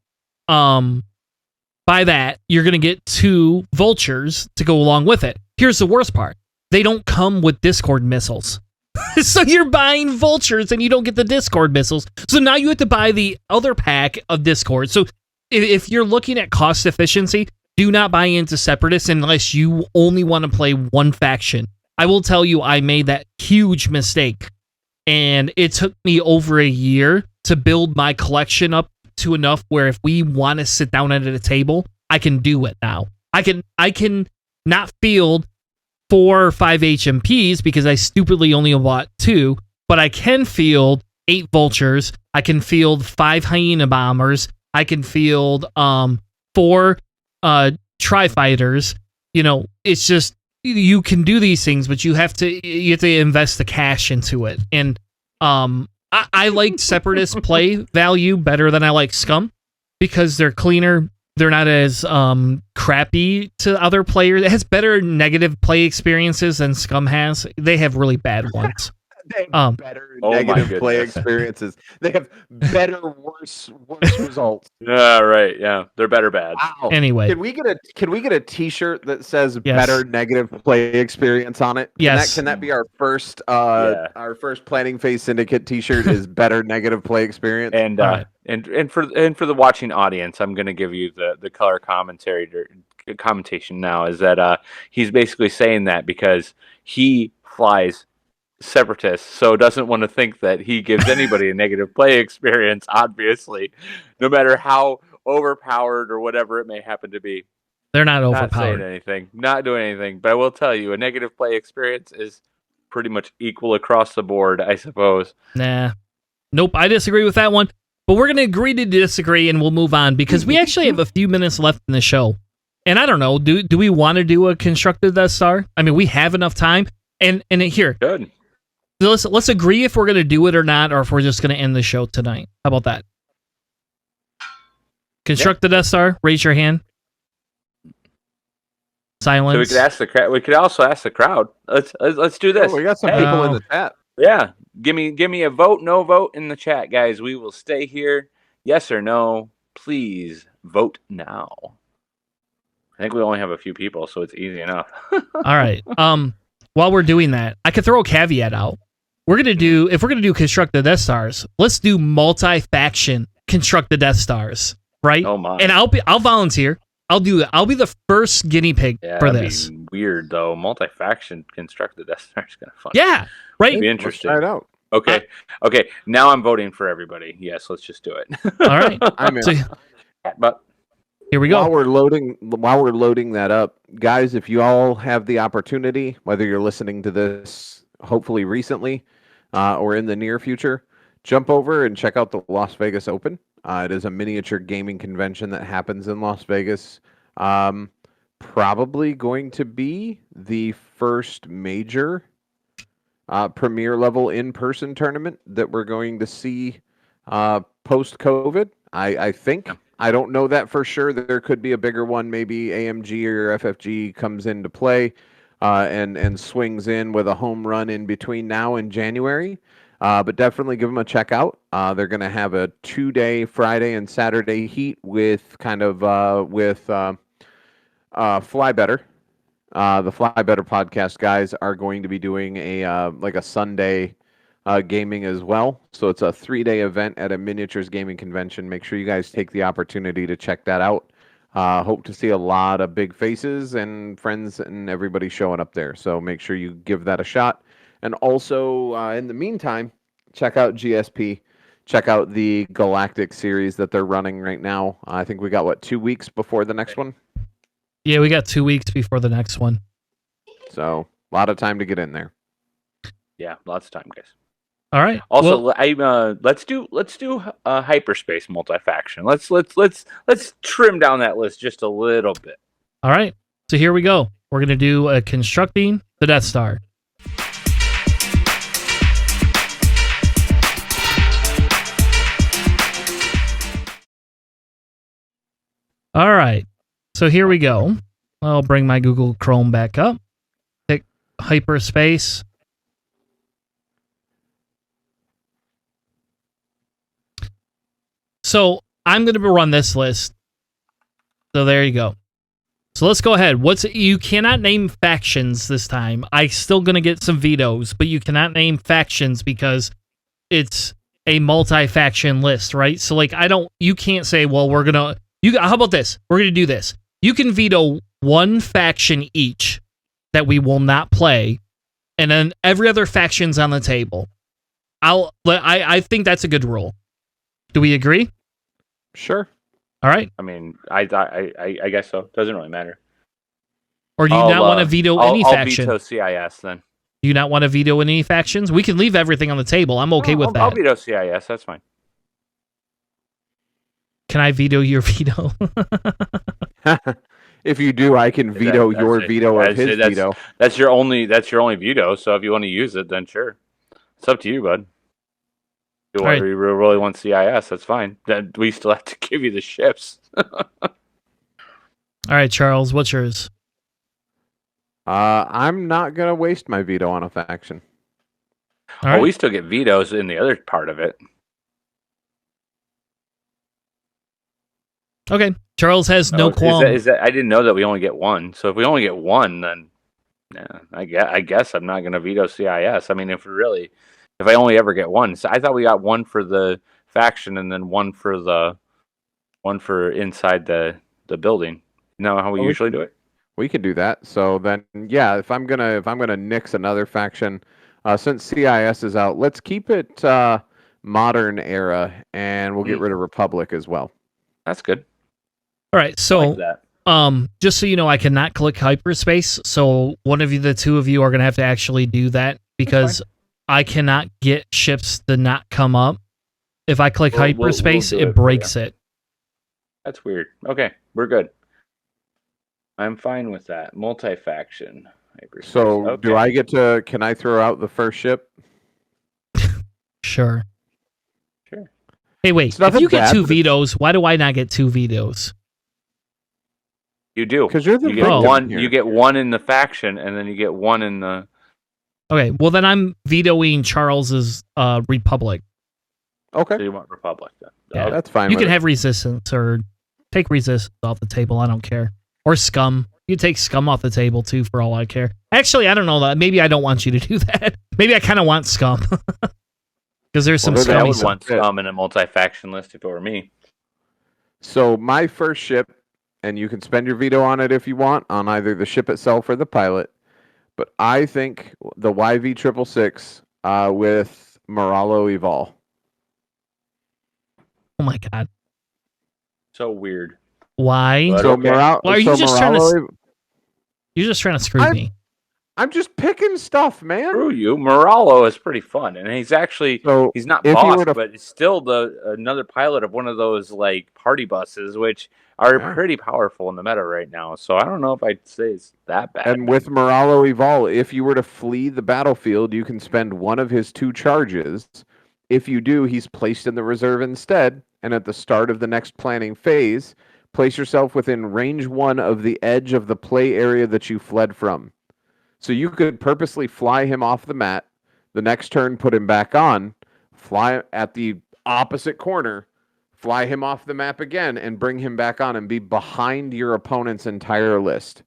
buy that, you're going to get 2 vultures to go along with it. Here's the worst part. They don't come with Discord missiles. So you're buying vultures and you don't get the Discord missiles. So now you have to buy the other pack of Discord. So if you're looking at cost efficiency, do not buy into Separatists unless you only want to play one faction. I will tell you, I made that huge mistake. And it took me over a year to build my collection up to enough where if we want to sit down at a table, I can do it now. I can not field 4 or 5 HMPs because I stupidly only bought 2, but I can field 8 vultures. I can field 5 hyena bombers. I can field 4 tri-fighters. It's just, you can do these things, but you have to invest the cash into it. And I like Separatist play value better than I like Scum because they're cleaner. They're not as crappy to other players. It has better negative play experiences than Scum has. They have really bad ones. They have better negative play experiences. They have better, worse results. Yeah, right. Yeah, they're better bad. Wow. Anyway, can we get a T-shirt that says "better negative play experience" on it? Can that be our first our first Planning Phase Syndicate T-shirt? Is better negative play experience? And and for the watching audience, I'm going to give you the color commentation now. Is that he's basically saying that because he flies Separatists, so doesn't want to think that he gives anybody a negative play experience, obviously, no matter how overpowered or whatever it may happen to be. They're not overpowered. Not saying anything, not doing anything, but I will tell you, a negative play experience is pretty much equal across the board, I suppose. Nah. Nope, I disagree with that one, but we're going to agree to disagree and we'll move on because we actually have a few minutes left in the show. And I don't know, do we want to do a constructed Death Star? I mean, we have enough time. And here. Good. Let's agree if we're going to do it or not, or if we're just going to end the show tonight. How about that? Construct the Death Star. Raise your hand. Silence. So we could ask the crowd. We could also ask the crowd. Let's do this. Oh, we got some people in the chat. Yeah, give me a vote, no vote in the chat, guys. We will stay here. Yes or no? Please vote now. I think we only have a few people, so it's easy enough. All right. While we're doing that, I could throw a caveat out. If we're gonna do construct the Death Stars, let's do multi-faction construct the Death Stars, right? Oh my! And I'll volunteer. I'll do it. I'll be the first guinea pig for this. Be weird though. Multi-faction construct the Death Star is kind of fun. Yeah, right. It'd be interesting. Let's try it out. Okay. Now I'm voting for everybody. Yes, let's just do it. All right. I'm in. So, but here we go. While we're loading that up, guys, if you all have the opportunity, whether you're listening to this hopefully recently or in the near future, jump over and check out the Las Vegas Open. It is a miniature gaming convention that happens in Las Vegas. Probably going to be the first major premier level in-person tournament that we're going to see post-COVID. I think. I don't know that for sure. There could be a bigger one. Maybe AMG or FFG comes into play and swings in with a home run in between now and January. But definitely give them a check out. They're going to have a 2-day Friday and Saturday heat with Fly Better. The Fly Better podcast guys are going to be doing a Sunday gaming as well. So it's a 3-day event at a miniatures gaming convention. Make sure you guys take the opportunity to check that out. Hope to see a lot of big faces and friends and everybody showing up there. So make sure you give that a shot. And also, in the meantime, check out GSP. Check out the Galactic series that they're running right now. I think we got, 2 weeks before the next one? Yeah, we got 2 weeks before the next one. So a lot of time to get in there. Yeah, lots of time, guys. All right. Also, well, let's do hyperspace multi-faction. Let's trim down that list just a little bit. all right. So here we go. We're gonna do a constructing the Death Star. All right. So here we go. I'll bring my Google Chrome back up. Pick hyperspace. So I'm going to run this list. So there you go. So let's go ahead. You cannot name factions this time. I'm still going to get some vetoes, but you cannot name factions because it's a multi-faction list, right? So like you can't say, well, how about this? We're going to do this. You can veto one faction each that we will not play, and then every other faction's on the table. I think that's a good rule. Do we agree? Sure. All right. I mean, I guess so. Doesn't really matter. Or do you not want to veto any faction? I'll veto CIS then. Do you not want to veto any factions? We can leave everything on the table. I'm okay with that. I'll veto CIS. That's fine. Can I veto your veto? If you do, I can veto your veto of his veto. That's your only veto. So if you want to use it, then sure. It's up to you, bud. If you really want CIS, that's fine. Then we still have to give you the ships. All right, Charles, what's yours? I'm not gonna waste my veto on a faction. All right. We still get vetoes in the other part of it. Okay, Charles has no qualm. Is that I didn't know that we only get one. So if we only get one, then I guess I'm not going to veto CIS. I mean, if I only ever get one, so I thought we got one for the faction and then one for inside the building. You know how we usually do it? We could do that. So then, yeah, if I'm gonna nix another faction, since CIS is out, let's keep it modern era, and we'll get rid of Republic as well. That's good. All right, so like just so you know, I cannot click hyperspace. So one of you, the two of you, are gonna have to actually do that because I cannot get ships to not come up. If I click hyperspace, it breaks it. That's weird. Okay, we're good. I'm fine with that. Multi-faction. Hyperspace. So okay. Can I throw out the first ship? Sure. Hey, wait. If you get two vetoes, why do I not get two vetoes? You do. Because you're the you get one. Here. You get one in the faction, and then you get one in the. Okay, well then I'm vetoing Charles's Republic. Okay. So you want Republic then? Yeah, that's fine. You can have resistance or take resistance off the table. I don't care. Or scum. You take scum off the table too, for all I care. Actually, I don't know that. Maybe I don't want you to do that. Maybe I kind of want scum. Because there's some scummy. I would want scum in a multi-faction list if it were me. So my first ship, and you can spend your veto on it if you want, on either the ship itself or the pilot. But I think the YV666 with Moralo Evol. Oh my god. So weird. Why? But okay. Well, are you just trying to? You're just trying to screw me. I'm just picking stuff, man. Screw you. Moralo is pretty fun, and he's actually he's not boss, but he's still another pilot of one of those like party buses, which are pretty powerful in the meta right now. So I don't know if I'd say it's that bad. And with Moralo Evol, if you were to flee the battlefield, you can spend one of his 2 charges. If you do, he's placed in the reserve instead, and at the start of the next planning phase, place yourself within range 1 of the edge of the play area that you fled from. So you could purposely fly him off the mat, the next turn put him back on, fly at the opposite corner, fly him off the map again, and bring him back on and be behind your opponent's entire list.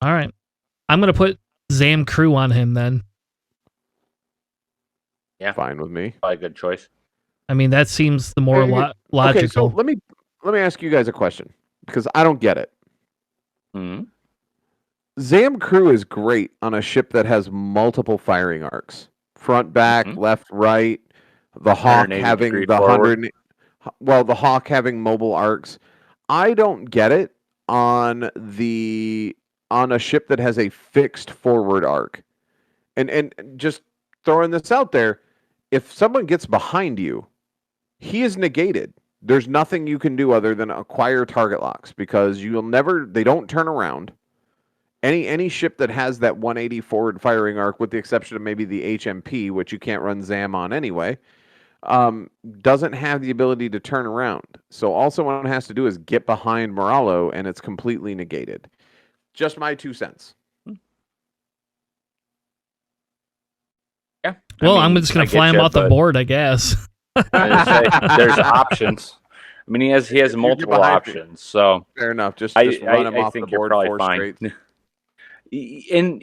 All right. I'm going to put Zam Crew on him then. Yeah. Fine with me. Probably a good choice. I mean, that seems the more logical. Okay, so let me ask you guys a question, because I don't get it. Mm-hmm. Zam Crew is great on a ship that has multiple firing arcs. Front, back, left, right. The Hawk having the 100... Well, the Hawk having mobile arcs. I don't get it. on a ship that has a fixed forward arc. And just throwing this out there, if someone gets behind you, he is negated. There's nothing you can do other than acquire target locks because they don't turn around. Any ship that has that 180 forward firing arc, with the exception of maybe the HMP, which you can't run ZAM on anyway, doesn't have the ability to turn around. So all someone has to do is get behind Moralo, and it's completely negated. Just my 2 cents. Yeah. Well, I'm just going to fly him off the board, I guess. There's options. I mean, he has multiple options. So fair enough. Just run him off the board for straight. And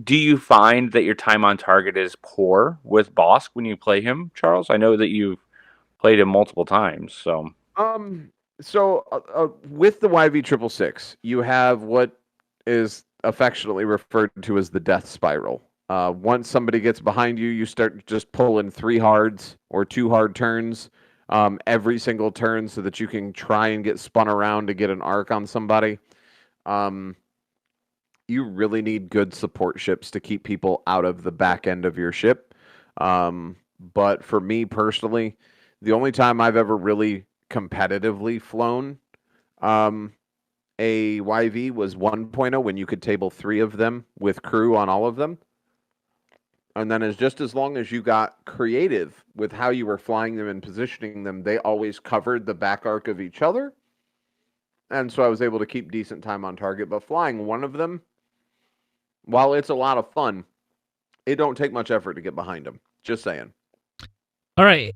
do you find that your time on target is poor with Bosk when you play him, Charles? I know that you've played him multiple times. So with the YV666, you have what is affectionately referred to as the death spiral. Once somebody gets behind you, you start just pulling 3 hards or 2 hard turns every single turn so that you can try and get spun around to get an arc on somebody. You really need good support ships to keep people out of the back end of your ship. But for me personally, the only time I've ever really competitively flown a YV was 1.0 when you could table 3 of them with crew on all of them. And then as long as you got creative with how you were flying them and positioning them, they always covered the back arc of each other. And so I was able to keep decent time on target. But flying one of them, while it's a lot of fun, it don't take much effort to get behind them. Just saying. All right,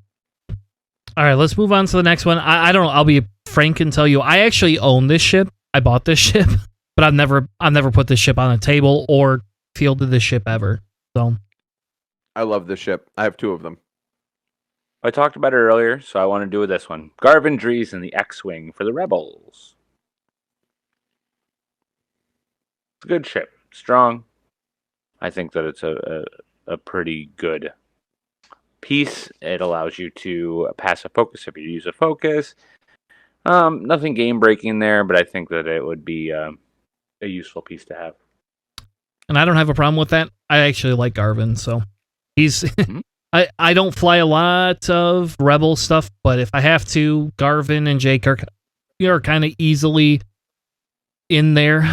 let's move on to the next one. I don't know. I'll be frank and tell you, I actually own this ship. I bought this ship, but I've never put this ship on a table or fielded this ship ever. So I love this ship. I have 2 of them. I talked about it earlier, so I want to do with this one. Garvin Drees in the X-Wing for the Rebels. It's a good ship. Strong. I think that it's a pretty good piece. It allows you to pass a focus if you use a focus. Nothing game-breaking there, but I think that it would be a useful piece to have. And I don't have a problem with that. I actually like Garvin, so he's... I don't fly a lot of Rebel stuff, but if I have to, Garvin and Jake are kind of easily in there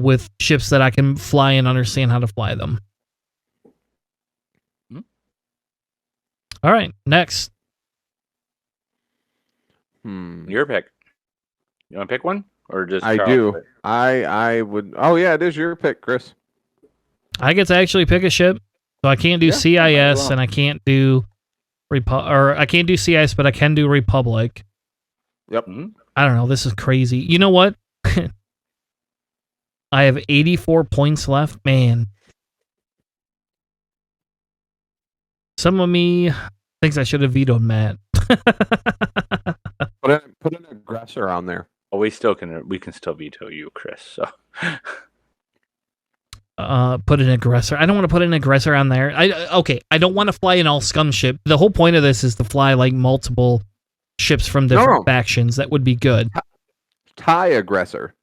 with ships that I can fly and understand how to fly them. All right, next. Your pick. You want to pick one? Or just I Charles do. pick? I would... Oh, yeah, it is your pick, Chris. I get to actually pick a ship. So I can't do CIS and I can't do I can't do CIS, but I can do Republic. Yep. I don't know. This is crazy. You know what? I have 84 points left. Man. Some of me thinks I should have vetoed Matt. Put an aggressor on there. Well, we can still veto you, Chris. So put an aggressor. I don't want to put an aggressor on there. I don't want to fly an all scum ship. The whole point of this is to fly like multiple ships from different factions. That would be good. TIE aggressor.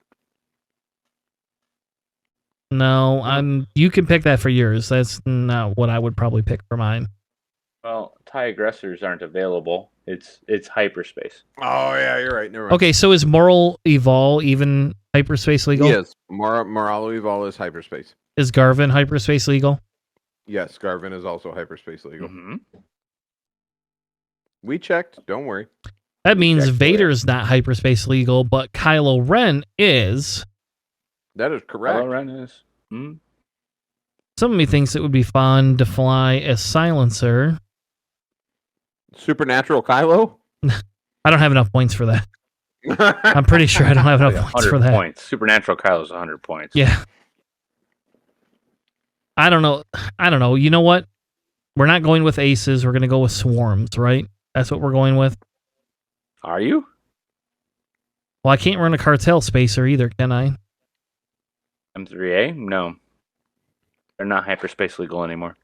No, you can pick that for yours. That's not what I would probably pick for mine. Well, TIE aggressors aren't available. It's hyperspace. Oh yeah, you're right. Never mind. Okay, so is Moral Evol even hyperspace legal? Yes, Moralo Evol is hyperspace. Is Garvin hyperspace legal? Yes, Garvin is also hyperspace legal. Mm-hmm. We checked. Don't worry. That means Vader's not hyperspace legal, but Kylo Ren is. That is correct. Kylo Ren is. Some of me thinks it would be fun to fly a silencer. Supernatural Kylo? I don't have enough points for that. I'm pretty sure I don't have enough points for that. Points. Supernatural Kylo's 100 points. Yeah. I don't know. You know what? We're not going with aces. We're going to go with swarms, right? That's what we're going with. Are you? Well, I can't run a cartel spacer either, can I? M3A? No. They're not hyperspace legal anymore.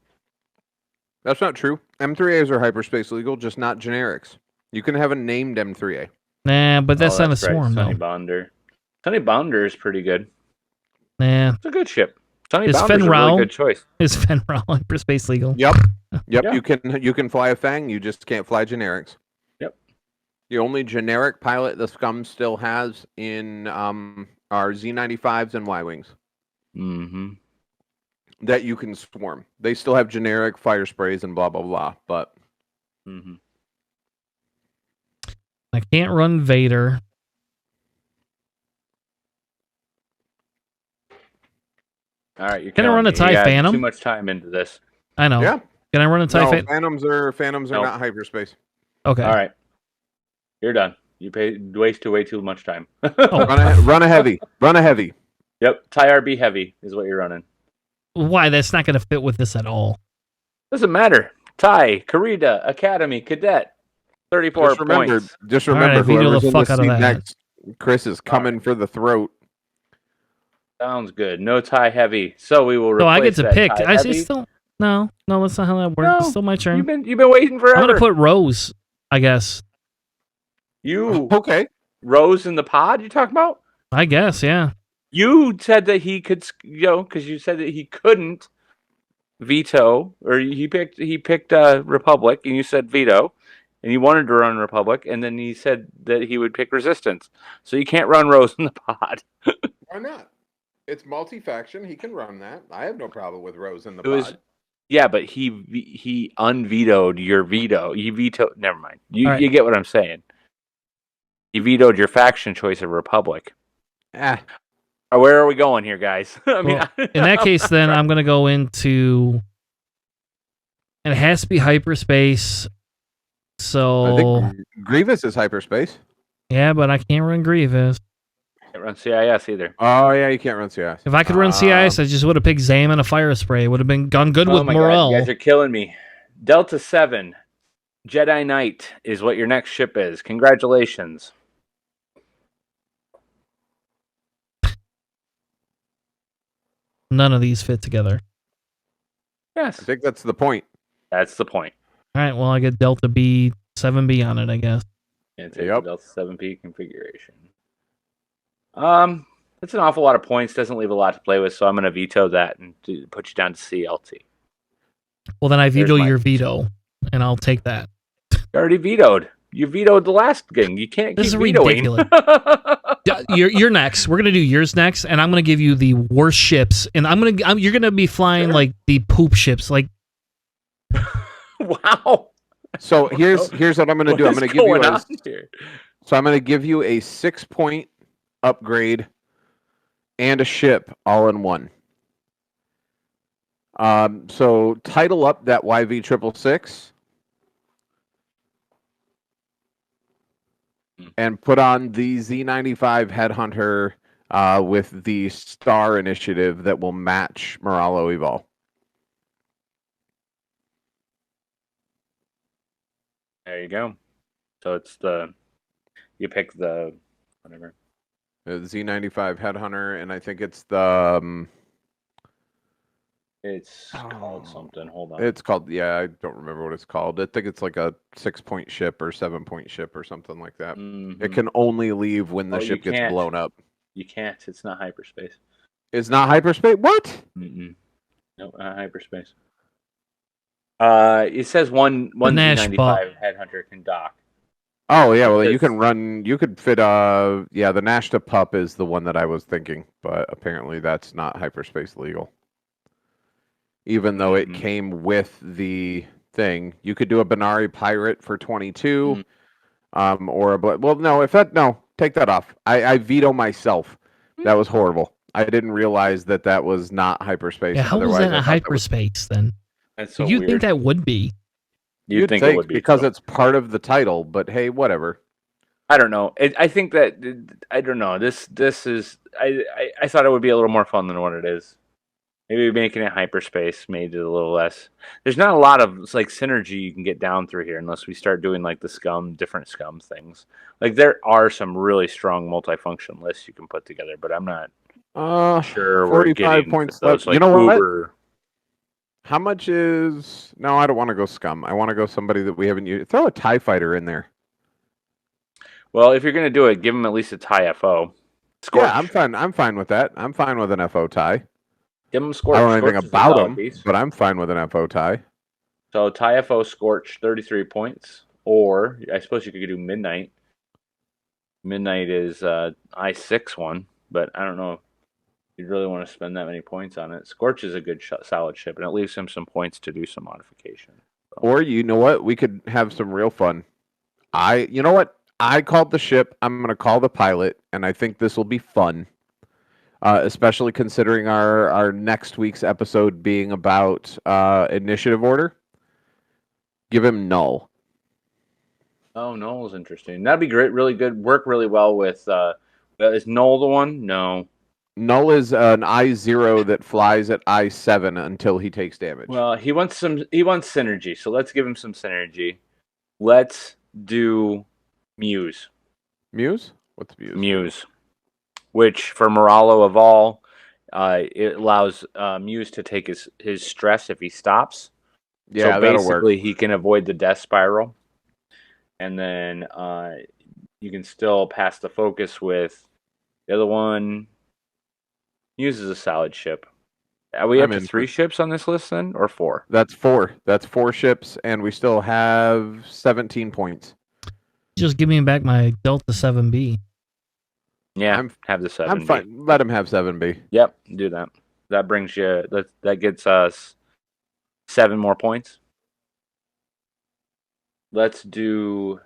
That's not true. M3As are hyperspace legal, just not generics. You can have a named M3A. Nah, but that's not a swarm, Sonny though. Bonder. Sunny Bounder is pretty good. Nah. It's a good ship. Sunny Is Bounder's a really Fenrau- good choice. Is Fenrau hyperspace legal? Yep. Yeah. You can fly a Fang. You just can't fly generics. Yep. The only generic pilot the Scum still has in are Z95s and Y-wings Mm-hmm. that you can swarm. They still have generic fire sprays and blah blah blah, but Mm-hmm. I can't run Vader. All right, Can I run a TIE Phantom? Too much time into this. I know. yeah. Can I run a TIE Phantom? Phantoms are Nope. not hyperspace. Okay. All right, you're done. You wasted way too much time. Oh. Run a heavy. Run a heavy. Yep, TIE RB heavy is what you're running. Why? That's not going to fit with this at all. Doesn't matter. TIE, Karita, Academy, Cadet, 34 points. Just All right, I remember, veto whoever's the in fuck the out of seat that. next, Chris is coming for the throat. Sounds good. No TIE heavy. So we will So replace I get to that pick. TIE I heavy. still no, that's not how that works. No, It's still my turn. You've been waiting forever. I'm going to put Rose, I guess. You Okay. Rose in the pod. You talking about? I guess, yeah. You said that he could, because you said that he couldn't veto, or he picked Republic, and you said veto, and he wanted to run Republic, and then he said that he would pick Resistance. So you can't run Rose in the pod. Why not? It's multi-faction. He can run that. I have no problem with Rose in the pod. Yeah, but he unvetoed your veto. You vetoed. Never mind. You get what I'm saying. He vetoed your faction choice of Republic. Where are we going here, guys? In that case, then I'm going to go into, and it has to be hyperspace. So I think Grievous is hyperspace. Yeah, but I can't run Grievous. Can't run CIS either. Oh yeah, you can't run CIS. If I could run CIS, I just would have picked Zam and a fire spray. It would have gone good with morale. God, you guys are killing me. Delta 7, Jedi Knight is what your next ship is. Congratulations. None of these fit together. Yes. I think that's the point. That's the point. All right, well, I get Delta B, 7B on it, I guess. It's a Delta 7P configuration. That's an awful lot of points. Doesn't leave a lot to play with, so I'm going to veto that and put you down to CLT. Well, then I veto your veto, and I'll take that. You already vetoed. You vetoed the last game. You can't keep vetoing. Ridiculous. You're next. We're gonna do yours next, and I'm gonna give you the worst ships, and you're gonna be flying like the poop ships, like. Wow. So here's what I'm gonna do. I'm gonna give you I'm gonna give you a 6-point upgrade and a ship all in one. So title up that YV666 and put on the Z95 Headhunter with the Star Initiative that will match Moralo Evol. There you go. So it's you pick the whatever. The Z95 Headhunter, and I think it's the it's called something. Hold on. It's called, I don't remember what it's called. I think it's like a 6-point ship or 7-point ship or something like that. Mm-hmm. It can only leave when the ship gets blown up. You can't. It's not hyperspace. It's not hyperspace? What? No, not hyperspace. It says one Z95 Headhunter can dock. Oh yeah, well you could fit the Nashta Pup is the one that I was thinking, but apparently that's not hyperspace legal. Even though it came with the thing, you could do a Benari Pirate for 22, take that off. I veto myself. That was horrible. I didn't realize that was not hyperspace. Yeah, how was that not hyperspace then? That's so you'd weird. think that would be. You'd think it would be because it's part of the title, but hey, whatever. I don't know. I think that I don't know. This is I thought it would be a little more fun than what it is. Maybe making it hyperspace made it a little less. There's not a lot of synergy you can get down through here unless we start doing the different scum things. Like there are some really strong multifunction lists you can put together, but I'm not sure 45 we're getting points those, left. You know what? How much is... No, I don't want to go scum. I want to go somebody that we haven't used. Throw a TIE fighter in there. Well, if you're going to do it, give them at least a TIE FO. Scorch. Yeah, I'm fine. I'm fine with that. I'm fine with an FO tie. Give him Scorch. I don't know Scorch anything is a about solid him, piece. but I'm fine with an FO tie. So tie FO Scorch, 33 points. Or I suppose you could do Midnight. Midnight is I6 one, but I don't know if you'd really want to spend that many points on it. Scorch is a good solid ship, and it leaves him some points to do some modification. So. Or you know what? We could have some real fun. You know what? I called the ship. I'm going to call the pilot, and I think this will be fun. Especially considering our next week's episode being about initiative order. Give him Null. Oh, Null's interesting. That'd be great. Really good. Work really well with. Is Null the one? No. Null is an I0 that flies at I7 until he takes damage. Well, he wants synergy, so let's give him some synergy. Let's do Muse. Muse? What's Muse? Muse. Which for Moralo of all, it allows Muse to take his stress if he stops. Yeah, so basically he can avoid the death spiral. And then you can still pass the focus with the other one. Muse is a solid ship. Are we up to 3 ships on this list then, or 4? That's 4. That's 4 ships, and we still have 17 points. Just give me back my Delta 7B. Yeah, have the 7B. I'm fine. Let him have 7B. Yep, do that. That brings you. That gets us 7 more points. Let's do.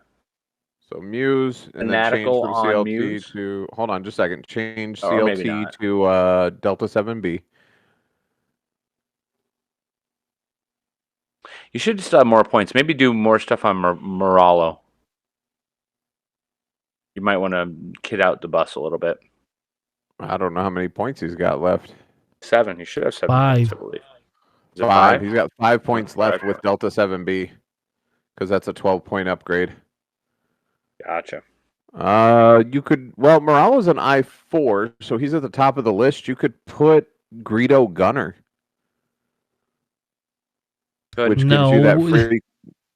So Muse, and Fanatical then change from on CLT Muse. to. Hold on, just a second. Change Or maybe CLT not. to Delta 7B. You should still have more points. Maybe do more stuff on Moralo. You might want to kid out the bus a little bit. I don't know how many points he's got left. 7. He should have 7 5. points, I believe. Is it 5. He's got 5 points left Okay. with Delta 7B because that's a 12-point upgrade. Gotcha. You could. Well, Moralo's an I4, so he's at the top of the list. You could put Greedo Gunner. Good. Which gives you that free.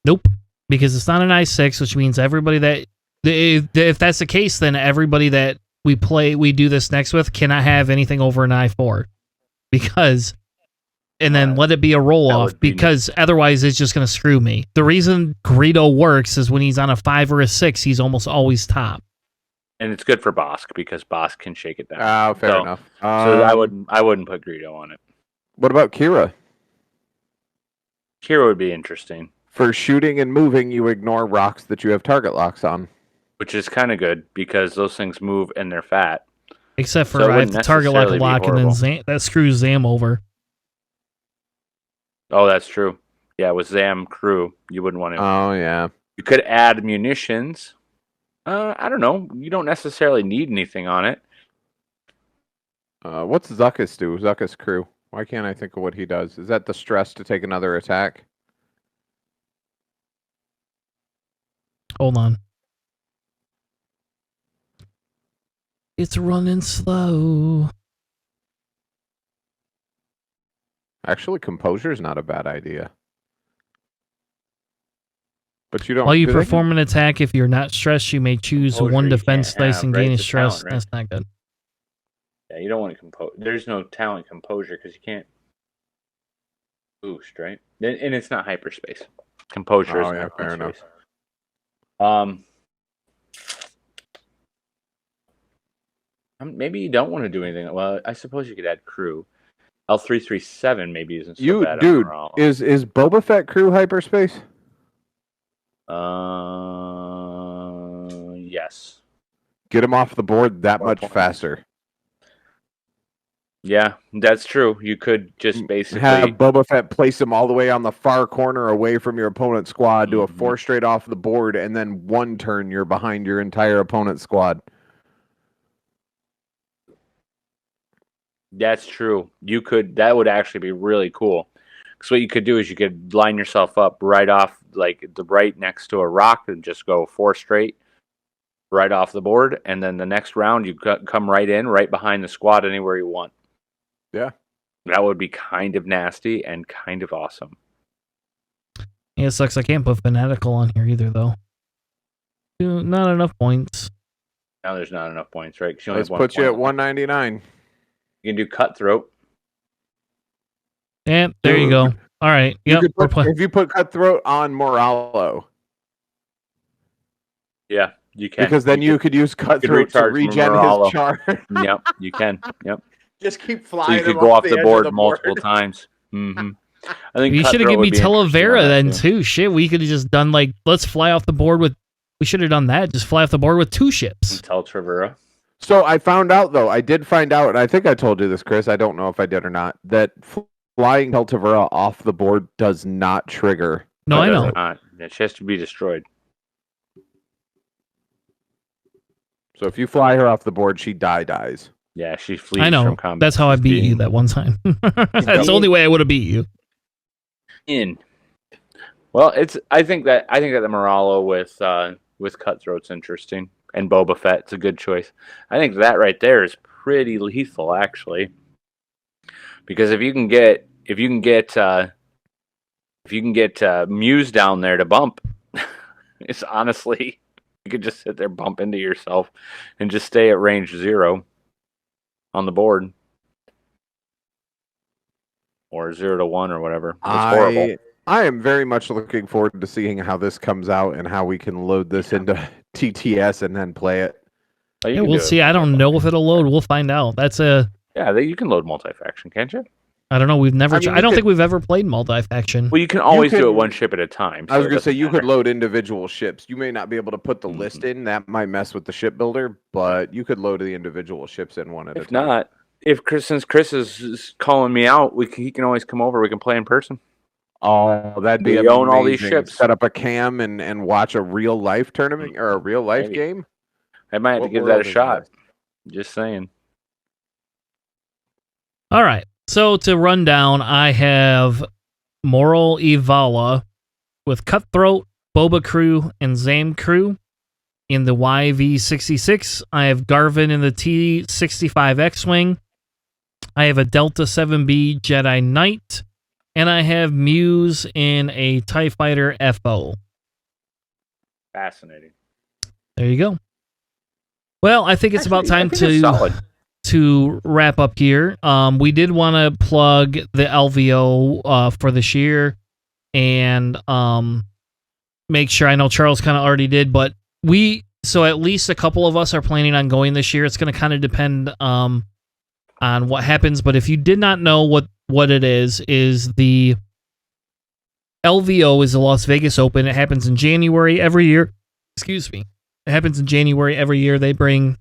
Nope, because it's not an I6, which means everybody that if that's the case, then everybody that we do this next with cannot have anything over an I4, because and then let it be a roll off, because otherwise it's just going to screw me. The reason Greedo works is when he's on a 5 or a 6, he's almost always top. And it's good for Bosk because Bosk can shake it down. Oh, fair enough. So I wouldn't put Greedo on it. What about Kira? Kira would be interesting. For shooting and moving, you ignore rocks that you have target locks on. Which is kind of good because those things move and they're fat. Except for I have to target lock and then that screws Zam over. Oh, that's true. Yeah, with Zam crew, you wouldn't want to. Oh, yeah. You could add munitions. I don't know. You don't necessarily need anything on it. What's Zuckus do? Zuckus crew. Why can't I think of what he does? Is that the stress to take another attack? Hold on. It's running slow. Actually, composure is not a bad idea. But you don't. While you perform an attack, if you're not stressed, you may choose Composure one you defense can't dice have, and right? gain a It's a stress. talent, right? That's not good. Yeah, you don't want to compose. There's no talent composure because you can't boost, right? And it's not hyperspace. Composure is fair enough. Maybe you don't want to do anything. Well, I suppose you could add crew. L337 maybe isn't so bad. Dude, is Boba Fett crew hyperspace? Yes. Get him off the board that much faster. Yeah, that's true. You could just basically have Boba Fett place him all the way on the far corner away from your opponent's squad, do a 4 straight off the board, and then 1 turn you're behind your entire opponent's squad. That's true. You could. That would actually be really cool. Because what you could do is you could line yourself up right off, like the right next to a rock, and just go 4 straight right off the board, and then the next round you come right in, right behind the squad, anywhere you want. Yeah, that would be kind of nasty and kind of awesome. Yeah, it sucks. I can't put fanatical on here either, though. Not enough points. Now there's not enough points, right? 'Cause you only Let's have one put you point at left. 199. You can do Cutthroat. Yeah, there you go. All right. Yep. If you put Cutthroat on Moralo, Yeah, you can. because then you could use Cutthroat to recharge regen Moralo. his charge. Yep, you can. Yep. Just keep So flying. you could him go off the edge board of the multiple times. Mm-hmm. I think You should have Cutthroat given me would be interesting on Talavera that, then too. Shit, we could have just done like, let's fly off the board with. We should have done that. Just fly off the board with 2 ships. Tell Travera. So I found out, though, I did find out, and I think I told you this, Chris, I don't know if I did or not, that flying Peltavera off the board does not trigger. No, I know. It has to be destroyed. So if you fly her off the board, she dies. Yeah, she flees I know. from combat. That's how I beat you that one time. That's the only way I would have beat you. Well, I think that the Moralo with Cutthroat's interesting, and Boba Fett's a good choice. I think that right there is pretty lethal, actually, because if you can get Muse down there to bump, it's honestly, you could just sit there, bump into yourself, and just stay at range 0 on the board, or 0 to 1 or whatever. It's horrible. I am very much looking forward to seeing how this comes out and how we can load this into TTS and then play it. Oh, Yeah, we'll see. I don't know if it'll load. We'll find out. You can load multi-faction, can't you? I don't know. We've never. I don't think we've ever played multi-faction. Well, you can always do it one ship at a time. I was going to say you could load individual ships. You may not be able to put the list in. That might mess with the shipbuilder, but you could load the individual ships in one at a time. If not, since Chris is calling me out, he can always come over. We can play in person. Oh, that'd be amazing. Own all these ships. Set up a cam and watch a real life tournament or a real life game. I might have to give that a shot. Just saying. All right. So to run down, I have Moral Evala with Cutthroat, Boba Crew, and Zam Crew. In the YV-66, I have Garvin in the T-65 X-Wing. I have a Delta 7B Jedi Knight. And I have Muse in a TIE Fighter FO. Fascinating. There you go. Well, I think it's about time to wrap up here. We did want to plug the LVO for this year and make sure. I know Charles kind of already did, but so at least a couple of us are planning on going this year. It's going to kind of depend on what happens. But if you did not know what it is the LVO is the Las Vegas Open. It happens in January every year. Excuse me. It happens in January every year. They bring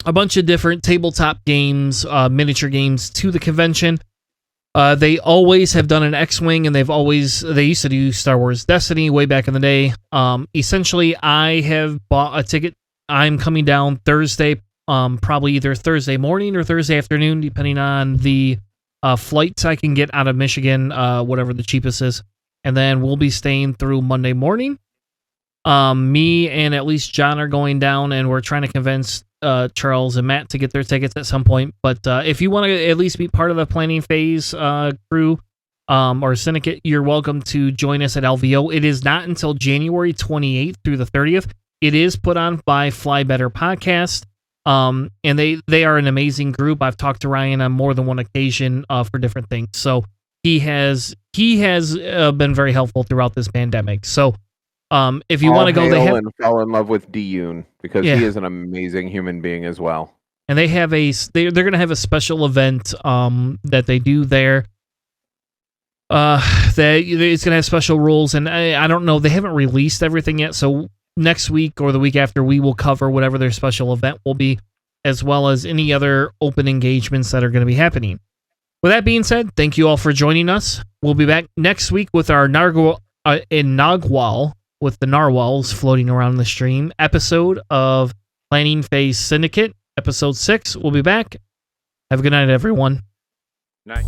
a bunch of different tabletop games, miniature games to the convention. They always have done an X-Wing, and they used to do Star Wars Destiny way back in the day. Essentially, I have bought a ticket. I'm coming down Thursday, probably either Thursday morning or Thursday afternoon, depending on the flights I can get out of Michigan, whatever the cheapest is. And then we'll be staying through Monday morning. Me and at least John are going down, and we're trying to convince Charles and Matt to get their tickets at some point. But if you want to at least be part of the Planning Phase crew or syndicate, you're welcome to join us at LVO. It is not until January 28th through the 30th. It is put on by Fly Better Podcast. And they are an amazing group. I've talked to Ryan on more than one occasion for different things. So he has been very helpful throughout this pandemic. So if you want to go, they have and fell in love with D-Yoon because he is an amazing human being as well. And they have they're going to have a special event that they do there. It's going to have special rules, and I don't know. They haven't released everything yet, so next week or the week after, we will cover whatever their special event will be, as well as any other open engagements that are going to be happening. With that being said, thank you all for joining us. We'll be back next week with our Nagwal, with the narwhals floating around the stream, episode of Planning Phase Syndicate, episode 6. We'll be back. Have a good night, everyone. Night.